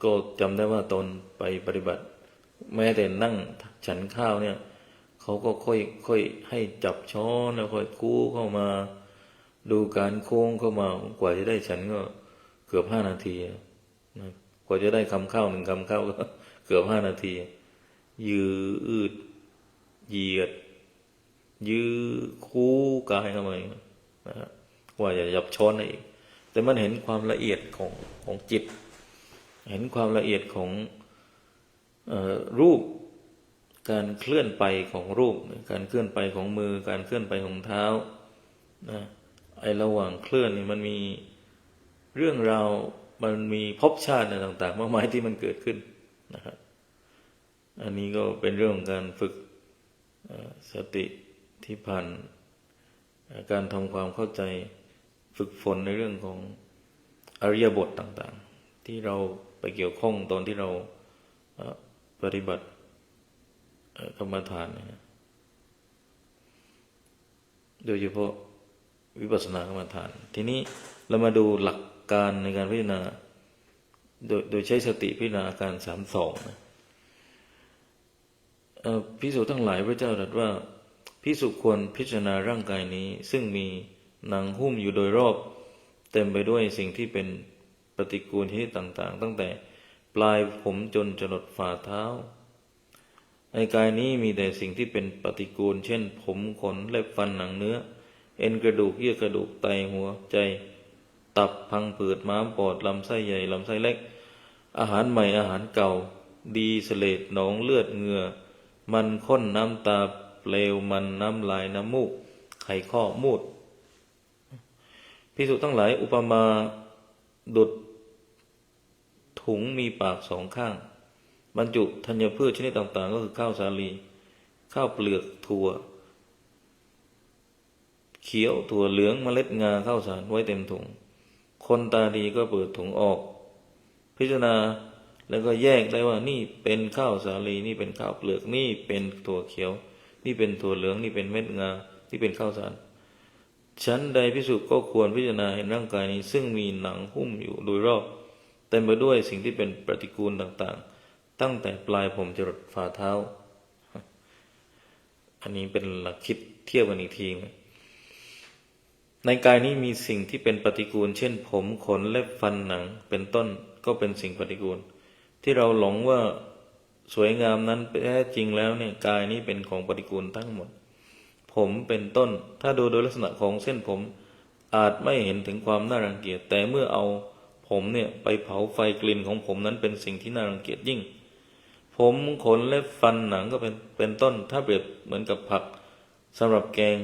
ก็จำได้ว่าตอนไปปฏิบัติแม้แต่นั่งฉันข้าวเนี่ยเขาก็ค่อยให้จับช้อนแล้วค่อยกู้เข้ามาดูการโค้งเข้ามากว่าจะได้ฉันก็เกือบ5 นาทีนะกว่าจะได้คำข้าว1 คำข้าวก็เกือบ5 นาทียืดเหยียดยื้อคู่กายเข้ามานะว่าจะจับช้อนได้อีกแต่มันเห็นความละเอียดของจิตเห็นความละเอียดของรูปการเคลื่อนไปของรูปการเคลื่อนไปของมือการเคลื่อนไปของเท้านะไอ้ระหว่างเคลื่อนนี่มันมีเรื่องราวมันมีภพชาติต่างๆมากมายที่มันเกิดขึ้นนะครับอันนี้ก็เป็นเรื่องของการฝึกสติที่ผ่านการทำความเข้าใจฝึกฝนในเรื่องของอริยบทต่างๆที่เราไปเกี่ยวข้องตอนที่เราปฏิบัติกรรมฐานนะโดยเฉพาะวิปัสสนากรรมฐานทีนี้เรามาดูหลักการในการพิจารณา โดยใช้สติพิจารณาอาการ32นะภิกษุทั้งหลายพระเจ้าตรัสว่าภิกษุควรพิจารณาร่างกายนี้ซึ่งมีหนังหุ้มอยู่โดยรอบเต็มไปด้วยสิ่งที่เป็นปฏิกูลชนิดต่างๆตั้งแต่ปลายผมจนจรดฝ่าเท้าในกายนี้มีแต่สิ่งที่เป็นปฏิกูลเช่นผมขนเล็บฟันหนังเนื้อเอ็นกระดูกเยื่อกระดูกไตหัวใจตับพังผืดม้ามปอดลำไส้ใหญ่ลำไส้เล็กอาหารใหม่อาหารเก่าดีเสลดหนองเลือดเหงื่อมันข้นน้ำตาเปลวมันน้ำลายน้ำมูกไขข้อมูดภิกษุทั้งหลายอุปมาดุจถุงมีปากสองข้างบรรจุธัญพืชชนิดต่างๆก็คือข้าวสาลีข้าวเปลือกถั่วเขียวถั่วเหลืองเมล็ดงาข้าวสารไว้เต็มถุงคนตาดีก็เปิดถุงออกพิจารณาแล้วก็แยกได้ว่านี่เป็นข้าวสาลีนี่เป็นข้าวเปลือกนี่เป็นถั่วเขียวนี่เป็นถั่วเหลืองนี่เป็นเม็ดงานี่เป็นข้าวสารชั้นใดภิกษุก็ควรพิจารณาเห็นร่างกายนี้ซึ่งมีหนังหุ้มอยู่โดยรอบเต็มไปด้วยสิ่งที่เป็นปฏิกูลต่างๆตั้งแต่ปลายผมจรดฝ่าเท้าอันนี้เป็นหลักคิดเทียบกันอีกทีในกายนี้มีสิ่งที่เป็นปฏิกูลเช่นผมขนเล็บฟันหนังเป็นต้นก็เป็นสิ่งปฏิกูลที่เราหลงว่าสวยงามนั้นแท้จริงแล้วเนี่ยกายนี้เป็นของปฏิกูลทั้งหมดผมเป็นต้นถ้าดูโดยลักษณะของเส้นผมอาจไม่เห็นถึงความน่ารังเกียจแต่เมื่อเอาผมเนี่ยไปเผาไฟกลิ่นของผมนั้นเป็นสิ่งที่น่ารังเกียจยิ่งผมขนเล็บฟันหนังก็เป็นต้นถ้าเปรียบเหมือนกับผักสำหรับแกง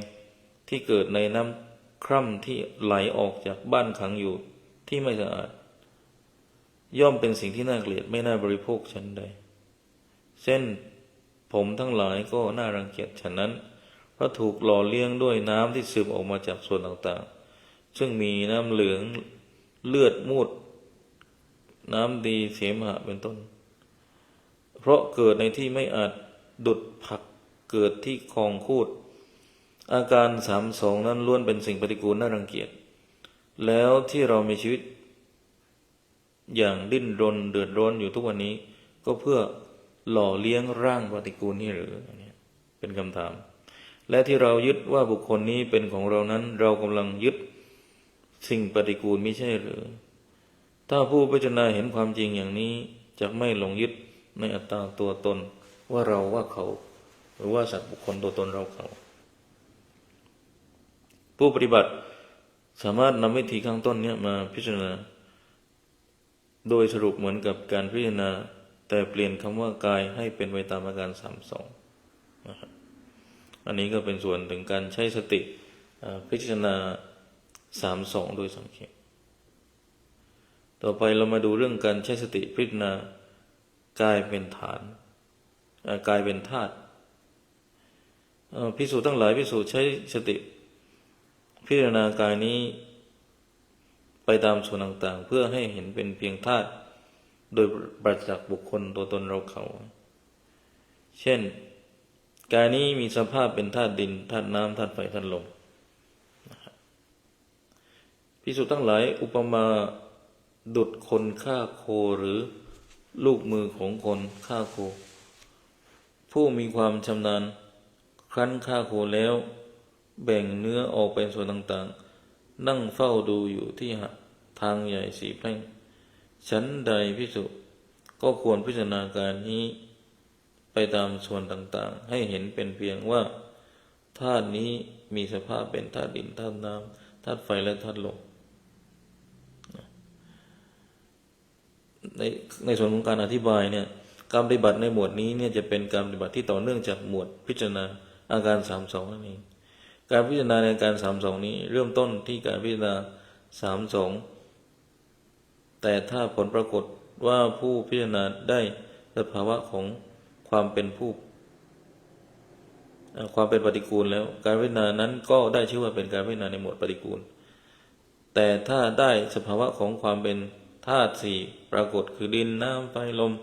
ที่เกิดในน้ำคร่ำที่ไหลออกจากบ้านขังอยู่ที่ไม่สะอาดย่อมเป็นสิ่งที่น่าเกลียดไม่น่าบริโภคฉันใดเส้นผมทั้งหลายก็น่ารังเกียจฉะนั้นเพราะถูกหล่อเลี้ยงด้วยน้ำที่ซึมออกมาจากส่วนต่างๆซึ่งมีน้ำเหลืองเลือดมูดน้ำดีเสมหะเป็นต้นเพราะเกิดในที่ไม่อาจดุจผักเกิดที่คลองคูดอาการ32นั้นล้วนเป็นสิ่งปฏิกูลน่ารังเกียจแล้วที่เรามีชีวิตอย่างดิ้นรนเดือดร้อนอยู่ทุกวันนี้ก็เพื่อหล่อเลี้ยงร่างปฏิกูลนี่หรืออันนี้เป็นคำถามและที่เรายึดว่าบุคคลนี้เป็นของเรานั้นเรากำลังยึดสิ่งปฏิกูลไม่ใช่หรือถ้าผู้พิจารณาเห็นความจริงอย่างนี้จะไม่หลงยึดในอัตตาตัวตนว่าเราว่าเขาหรือว่าสัตว์บุคคลตัวตนเราเขาผู้ปฏิบัติสามารถนำวิธีข้างต้นนี้มาพิจารณาโดยสรุปเหมือนกับการพิจารณาแต่เปลี่ยนคำว่ากายให้เป็นไปตามอาการ32นะครับอันนี้ก็เป็นส่วนถึงการใช้สติพิจารณา32โดยสังเขปต่อไปเรามาดูเรื่องการใช้สติพิจารณากายเป็นฐานกายเป็นธาตุภิกษุทั้งหลายภิกษุใช้สติพิจารณากายนี้ไปตามส่วนต่างๆเพื่อให้เห็นเป็นเพียงธาตุโดยปราศจากบุคคลตัวตนเราเขาเช่นกายนี้มีสภาพเป็นธาตุดินธาตุน้ำธาตุไฟธาตุลมภิกษุทั้งหลายอุปมาดุจคนฆ่าโคหรือลูกมือของคนฆ่าโคผู้มีความชำนาญครั้นฆ่าโคแล้วแบ่งเนื้อออกเป็นส่วนต่างๆนั่งเฝ้าดูอยู่ที่ทางใหญ่4 แพร่งชั้นใดภิกษุก็ควรพิจารณาการนี้ไปตามส่วนต่างๆให้เห็นเป็นเพียงว่าธาตุนี้มีสภาพเป็นธาตุดินธาตุน้ำธาตุไฟและธาตุลมในส่วนของการอธิบายเนี่ยการปฏิบัติในหมวดนี้เนี่ยจะเป็นการปฏิบัติที่ต่อเนื่องจากหมวดพิจารณาอาการ32นั่นเองการพิจารณาในการ32นี้เริ่มต้นที่การพิจารณา32แต่ถ้าผลปรากฏว่าผู้พิจารณาได้สภาวะของความเป็นปฏิกูลแล้วการพิจารณานั้นก็ได้ชื่อว่าเป็นการพิจารณาในหมวดปฏิกูลแต่ถ้าได้สภาวะของความเป็นธาตุ4ปรากฏคือดินน้ำไฟลม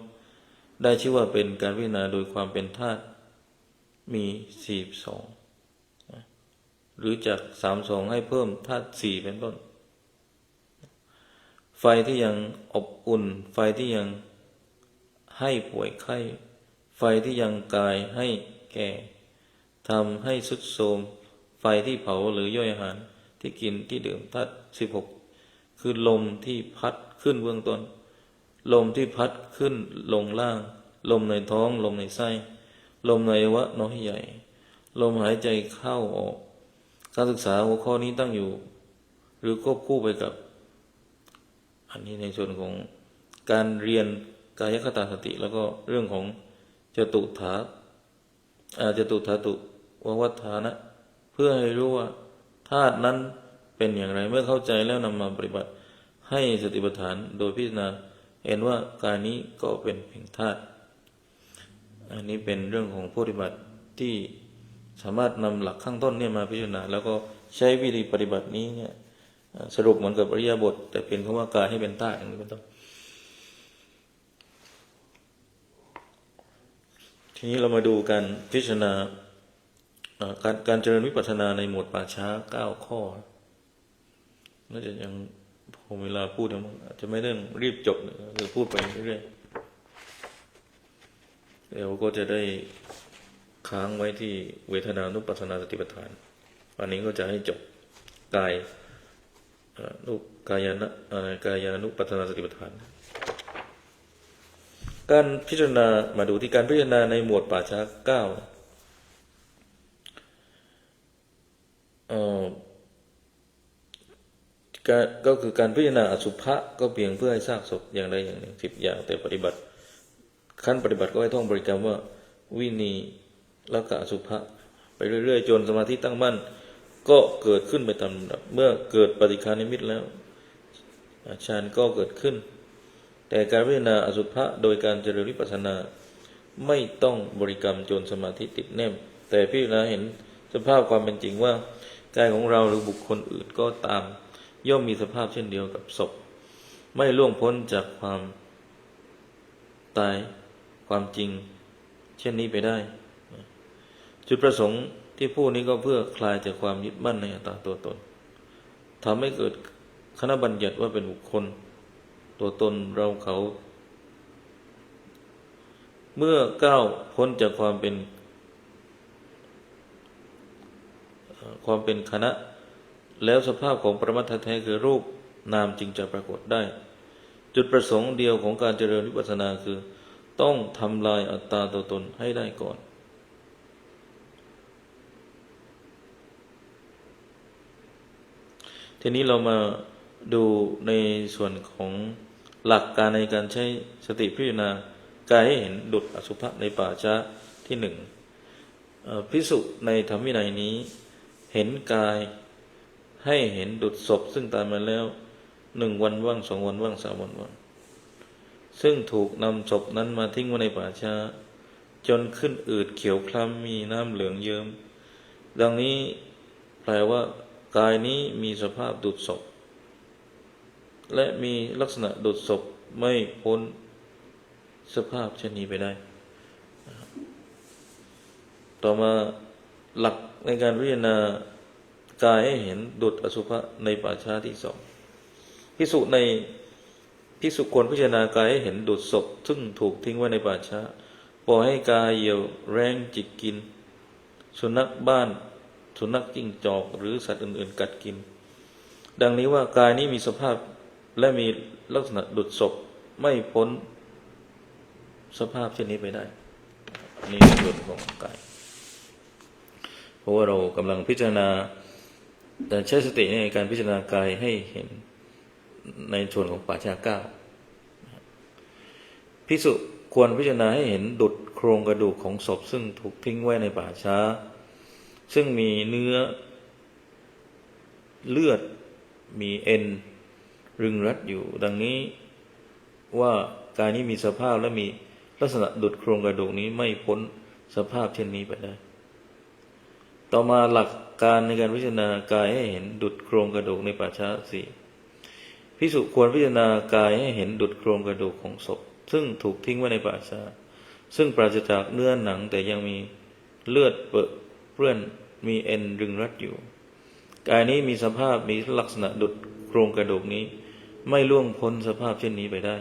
ได้ชื่อว่าเป็นการพิจารณาโดยความเป็นธาตุมี42หรือจาก32ให้เพิ่มธาตุ4เป็นต้น ไฟที่ยังอบอุ่นไฟที่ยังให้ป่วยไข้ไฟที่ยังกายให้แก่ทำให้ทรุดโทรมไฟที่เผาหรือย่อยอาหารที่กินที่ดื่มธาตุ16คือลมที่พัดขึ้นเบื้องต้นลมที่พัดขึ้นลงล่างลมในท้องลมในไส้ลมในอวัยวะน้อยใหญ่ลมหายใจเข้าออกการศึกษาหัวข้อนี้ตั้งอยู่หรือควบคู่ไปกับอันนี้ในส่วนของการเรียนกายคตาสติแล้วก็เรื่องของจตุถาตุววัฏฐานะเพื่อให้รู้ว่าธาตุนั้นเป็นอย่างไรเมื่อเข้าใจแล้วนำมาปฏิบัติให้สติปัฏฐานโดยพิจารณาเห็นว่ากายนี้ก็เป็นเพียงธาตุอันนี้เป็นเรื่องของปฏิบัติที่สามารถนำหลักข้างต้นเนี่ยมาพิจารณาแล้วก็ใช้วิธีปฏิบัตินี้เนี่ยสรุปเหมือนกับอริยบทแต่เป็นคำว่ากายให้เป็นธาตุอย่างนี้เป็นต้นทีนี้เรามาดูการพิจารณาการเจริญวิปัสสนาในหมวดป่าช้า9ข้อน่าจะยังพอเวลาพูดอาจจะไม่ได้รีบจบคือพูดไปเรื่อยๆเดี๋ยวก็จะได้ค้างไว้ที่เวทนานุปัสสนาสติปัฏฐานวันนี้ก็จะให้จบกายกายานุปัสสนาสติปัฏฐานการพิจารณามาดูที่การพิจารณาในหมวดป่าช้า9ก็คือการพิจารณาอสุภะก็เพียงเพื่อให้ซากศพอย่างใดอย่างหนึ่ง10อย่างแต่ปฏิบัติขั้นปฏิบัติก็ให้ท่องบริกรรมว่าวินีแล้วก็อสุภะไปเรื่อยๆจนสมาธิตั้งมั่นก็เกิดขึ้นไปตามลำดับเมื่อเกิดปฏิฆานิมิตแล้วฌานก็เกิดขึ้นแต่การพิจารณาอสุภะโดยการเจริญวิปัสสนาไม่ต้องบริกรรมจนสมาธิติดแน่นแต่พิจารณาเห็นสภาพความเป็นจริงว่ากายของเราหรือบุคคลอื่นก็ตามย่อมมีสภาพเช่นเดียวกับศพไม่ล่วงพ้นจากความตายความจริงเช่นนี้ไปได้จุดประสงค์ที่พูดนี้ก็เพื่อคลายจากความยึดมั่นในอัตตาตัวตนทำให้เกิดคณบัญญัติว่าเป็นบุคคลตัวตนเราเขาเมื่อก้าวพ้นจากความเป็นคณะแล้วสภาพของปรมัตถแท้คือรูปนามจึงจะปรากฏได้จุดประสงค์เดียวของการเจริญวิปัสสนาคือต้องทำลายอัตตาตัวตนให้ได้ก่อนทีนี้เรามาดูในส่วนของหลักการในการใช้สติพิจารณากายให้เห็นดุจอสุภะในป่าช้าที่1ภิกษุในธรรมวินัยนี้เห็นกายให้เห็นดุจศพซึ่งตายมาแล้ว1 วันว่าง2 วันว่าง3 วันว่างซึ่งถูกนำศพนั้นมาทิ้งไว้ในป่าช้าจนขึ้นอืดเขียวคล้ำมีน้ำเหลืองเยิ้มดังนี้แปลว่ากายนี้มีสภาพดุจศพและมีลักษณะดุจศพไม่พ้นสภาพเช่นนี้ไปได้ต่อมาหลักในการพิจารณากายให้เห็นดุจอสุภะในป่าช้าที่2ภิกษุควรพิจารณากายให้เห็นดุจศพซึ่งถูกทิ้งไว้ในป่าช้าปล่อยให้กายเหี่ยวแรงจิกกินสุนัขบ้านสุนัขจิ้งจอกหรือสัตว์อื่นๆกัดกินดังนี้ว่ากายนี้มีสภาพและมีลักษณะดุจศพไม่พ้นสภาพเช่นนี้ไปได้นี่เป็นส่วนของกายเพราะว่าเรากำลังพิจารณาแต่ใช้สติในการพิจารณากายให้เห็นในส่วนของป่าช้า9ภิกษุควรพิจารณาให้เห็นดุจโครงกระดูกของศพซึ่งถูกทิ้งไว้ในป่าช้าซึ่งมีเนื้อเลือดมีเอ็นรึงรัดอยู่ดังนี้ว่ากายนี้มีสภาพและมีลักษณะดุจโครงกระดูกนี้ไม่พ้นสภาพเช่นนี้ไปได้ต่อมาหลักการในการพิจารณากายให้เห็นดุจโครงกระดูกในป่าช้า4ภิกษุควรพิจารณากายให้เห็นดุจโครงกระดูกของศพซึ่งถูกทิ้งไว้ในป่าช้าซึ่งปราศจากเนื้อหนังแต่ยังมีเลือดเปื้อนมีเอ็นรึงรัดอยู่กายนี้มีสภาพมีลักษณะดุจโครงกระดูกนี้ ไม่ล่วงพ้นสภาพเช่นนี้ไปได้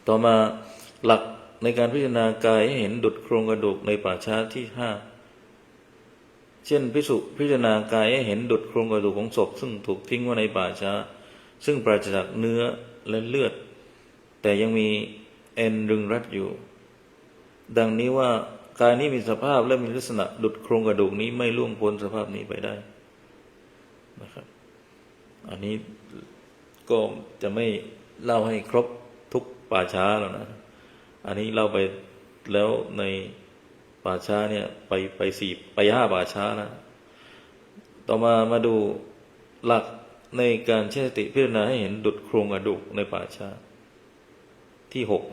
ต่อมาหลักในการพิจารณากายให้เห็นดุจโครงกระดูกในป่าช้าที่ห้าเช่นภิกษุพิจารณากายให้เห็นดุจโครงกระดูกของศพซึ่งถูกทิ้งไว้ในป่าช้าซึ่งปราศจากเนื้อและเลือดแต่ยังมีเอ็นรึงรัดอยู่ดังนี้ว่ากายนี้มีสภาพและมีลักษณะดุจโครงกระดูกนี้ไม่ล่วงพ้นสภาพนี้ไปได้นะครับอันนี้ก็จะไม่เล่าให้ครบทุกป่าช้าแล้วนะอันนี้เล่าไปแล้วในป่าช้าเนี่ยไปห้าป่าช้าแล้วต่อมาดูหลักในการใช้สติพิจารณาให้เห็นดุจโครงกระดูกในป่าช้าที่หก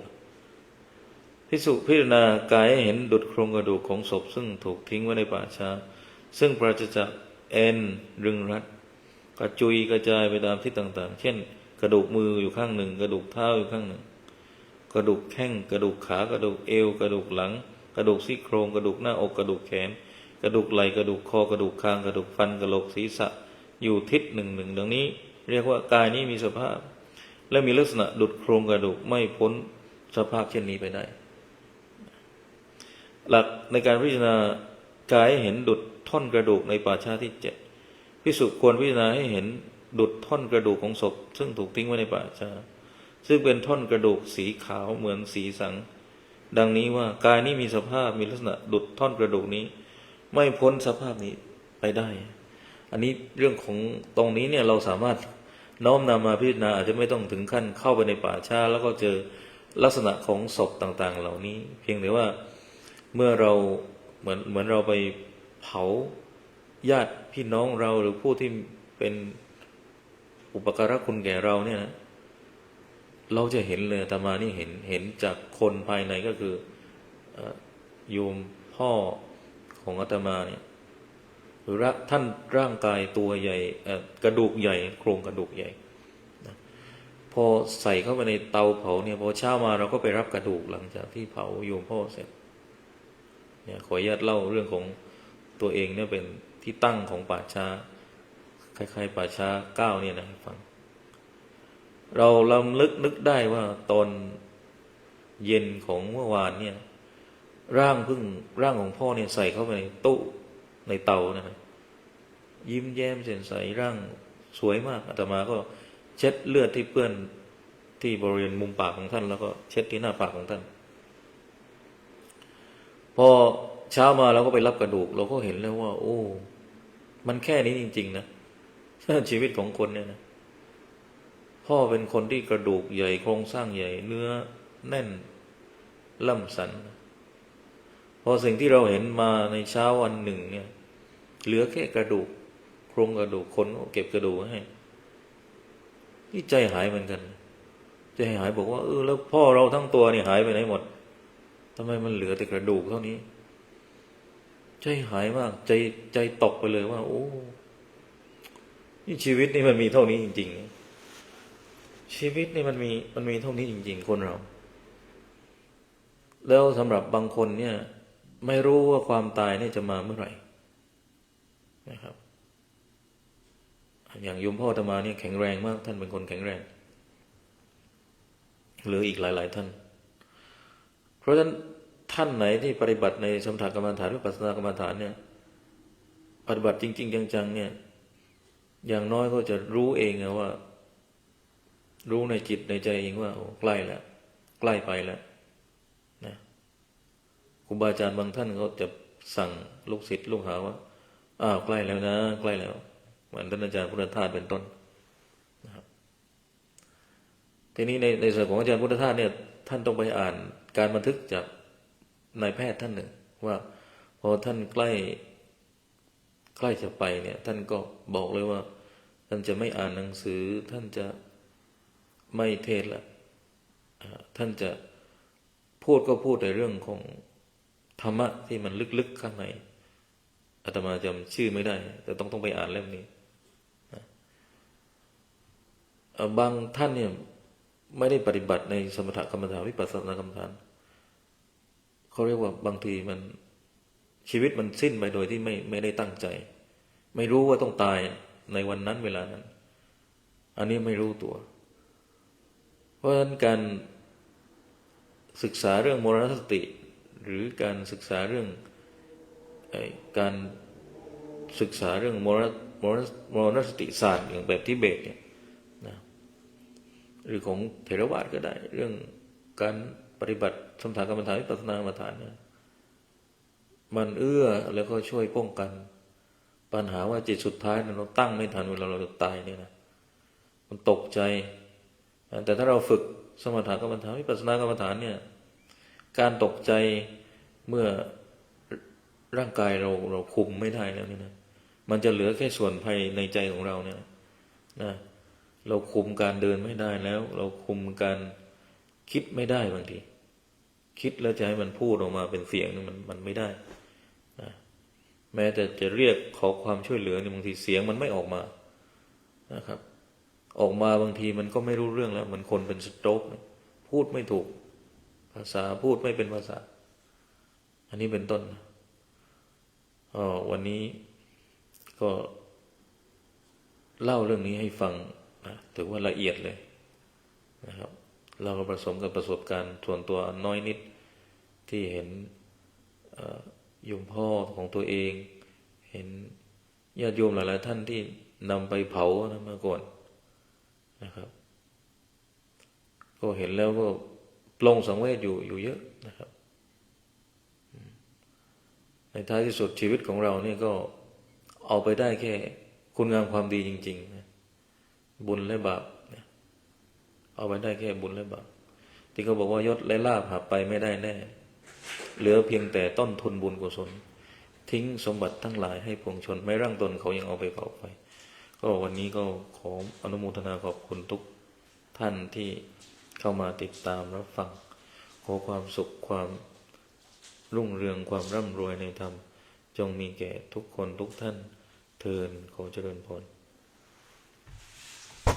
ภิกษุพิจารณากายให้เห็นดุจโครงกระดูกของศพซึ่งถูกทิ้งไว้ในป่าช้าซึ่งปราศจากเอ็นรึงรัดกระจุยกระจายไปตามที่ต่างๆเช่นกระดูกมืออยู่ข้างหนึ่งกระดูกเท้าอยู่ข้างหนึ่งกระดูกแข้งกระดูกขากระดูกเอวกระดูกหลังกระดูกซี่โครงกระดูกหน้าอกกระดูกแขนกระดูกไหล่กระดูกคอกระดูกคางกระดูกฟันกระโหลกศีรษะอยู่ทิศหนึ่งดังนี้เรียกว่ากายนี้มีสภาพและมีลักษณะดุจโครงกระดูกไม่พ้นสภาพเช่นนี้ไปได้หลักในการพิจารณากายให้เห็นดุจท่อนกระดูกในป่าช้าที่เจ็ดภิกษุควรพิจารณาให้เห็นดุจท่อนกระดูกของศพซึ่งถูกทิ้งไว้ในป่าช้าซึ่งเป็นท่อนกระดูกสีขาวเหมือนสีสังดังนี้ว่ากายนี้มีสภาพมีลักษณะดุจท่อนกระดูกนี้ไม่พ้นสภาพนี้ไปได้อันนี้เรื่องของตรงนี้เนี่ยเราสามารถน้อมนำมาพิจารณาอาจจะไม่ต้องถึงขั้นเข้าไปในป่าช้าแล้วก็เจอลักษณะของศพต่างๆเหล่านี้เพียงแต่ว่าเมื่อเราเหมือนเราไปเผาญาติพี่น้องเราหรือผู้ที่เป็นอุปการะคุณแก่เราเนี่ยนะเราจะเห็นเลยอาตมานี่เห็นจากคนภายในก็คือโยมพ่อของอาตมาเนี่ยท่านร่างกายตัวใหญ่กระดูกใหญ่โครงกระดูกใหญ่นะพอใส่เข้าไปในเตาเผาเนี่ยพอเช้ามาเราก็ไปรับกระดูกหลังจากที่เผาโยมพ่อเสร็จเนี่ยขออนุญาตเล่าเรื่องของตัวเองเนี่ยเป็นที่ตั้งของป่าช้าคล้ายๆป่าช้าเก้าเนี่ยนะฟังเราลำลึกนึกได้ว่าตอนเย็นของเมื่อวานเนี่ยร่างของพ่อเนี่ยใส่เข้าไปในตู้ในเตานะยิ้มแย้มแจ่มใสร่างสวยมากอาตมาก็เช็ดเลือดที่เปื้อนที่บริเวณมุมปากของท่านแล้วก็เช็ดที่หน้าปากของท่านพอเช้ามาเราก็ไปรับกระดูกเราก็เห็นแล้วว่าโอ้มันแค่นี้จริงๆนะชีวิตของคนเนี่ยนะพ่อเป็นคนที่กระดูกใหญ่โครงสร้างใหญ่เนื้อแน่นล่ำสันพอสิ่งที่เราเห็นมาในเช้าวันหนึ่งเนี่ยเหลือแค่กระดูกโครงกระดูกคนก็เก็บกระดูกให้ที่ใจหายเหมือนกันใจหายบอกว่าแล้วพ่อเราทั้งตัวนี่หายไปไหนหมดทำไมมันเหลือแต่กระดูกเท่านี้ใจหายมากใจตกไปเลยว่าโอ้นี่ชีวิตนี่มันมีเท่านี้จริงๆชีวิตนี่มันมีเท่านี้จริงๆคนเราแล้วสำหรับบางคนเนี่ยไม่รู้ว่าความตายนี่จะมาเมื่อไหร่นะครับอย่างโยมพ่ออาตมาเนี่ยแข็งแรงมากท่านเป็นคนแข็งแรงหรืออีกหลายๆท่านเพราะฉะนั้นท่านไหนที่ปฏิบัติในสมถกรรมฐานหรือวิปัสสนากรรมฐานเนี่ยปฏิบัติจริงๆจังๆเนี่ยอย่างน้อยก็จะรู้เองว่ารู้ในจิตในใจเองว่าโอ้ใกล้แล้วใกล้ไปแล้วนะครูบาอาจารย์บางท่านเขาจะสั่งลูกศิษย์ลูกหาว่าใกล้แล้วนะใกล้แล้วเหมือนท่านอาจารย์พุทธทาสเป็นต้นนะครับทีนี้ในส่วนของอาจารย์พุทธทาสเนี่ยท่านต้องไปอ่านการบันทึกจากนายแพทย์ท่านหนึ่งว่าพอท่านใกล้จะไปเนี่ยท่านก็บอกเลยว่าท่านจะไม่อ่านหนังสือท่านจะไม่เทศน์ละท่านจะพูดก็พูดในเรื่องของธรรมะที่มันลึกๆข้างในอาตมาจำชื่อไม่ได้แต่ต้องไปอ่านเล่มนี้บางท่านเนี่ยไม่ได้ปฏิบัติในสมถกรรมฐานวิปัสสนากรรมฐานเขาเรียกว่าบางทีมันชีวิตมันสิ้นไปโดยที่ไม่ได้ตั้งใจไม่รู้ว่าต้องตายในวันนั้นเวลานั้น อันนี้ไม่รู้ตัว เพราะฉะนั้นการศึกษาเรื่องมรณสติหรือการศึกษาเรื่องการศึกษาเรื่องมรณสติศาสตร์อย่างแบบทิเบตเนี่ยนะหรือของเถรวาทก็ได้เรื่องการปฏิบัติสมถกรรมฐานวิปัสสนากรรมฐานเนี่ยมันแล้วก็ช่วยป้องกันปัญหาว่าจิตสุดท้ายเราตั้งไม่ทันเวลาเราจะตายเนี่ยนะมันตกใจแต่ถ้าเราฝึกสมถกรรมฐานวิปัสสนากรรมฐานเนี่ยการตกใจเมื่อร่างกายเราคุมไม่ได้แล้วเนี่ยนะมันจะเหลือแค่ส่วนภายในใจของเราเนี่ยนะเราคุมการเดินไม่ได้แล้วเราคุมการคิดไม่ได้บางทีคิดแล้วจะให้มันพูดออกมาเป็นเสียงมันไม่ได้นะแม้แต่จะเรียกขอความช่วยเหลือเนี่ยบางทีเสียงมันไม่ออกมานะครับออกมาบางทีมันก็ไม่รู้เรื่องแล้วมันคนเป็นสโตรกพูดไม่ถูกภาษาพูดไม่เป็นภาษาอันนี้เป็นต้นวันนี้ก็เล่าเรื่องนี้ให้ฟังนะถือว่าละเอียดเลยนะครับเราก็ผสมกับประสบการณ์ส่วนตัวน้อยนิดที่เห็นโยมพ่อของตัวเองเห็นญาติโยมหลายๆท่านที่นำไปเผานะเมื่อก่อนนะครับก็เห็นแล้วก็ปลงสังเวชอยู่เยอะนะครับในท้ายที่สุดชีวิตของเรานี่ก็เอาไปได้แค่คุณงามความดีจริงๆนะบุญและบาปเอาไปได้แค่บุญและบาปที่เขาบอกว่ายศและลาภหาไปไม่ได้แน่เหลือเพียงแต่ต้นทุนบุญกุศลทิ้งสมบัติทั้งหลายให้ปวงชนไม่ร่างตนเขายังเอาไปเผาไฟก็วันนี้ก็ขออนุโมทนาขอบคุณทุกท่านที่เข้ามาติดตามรับฟังขอความสุขความรุ่งเรืองความร่ำรวยในธรรมจงมีแก่ทุกคนทุกท่านเทอญขอเจริญพร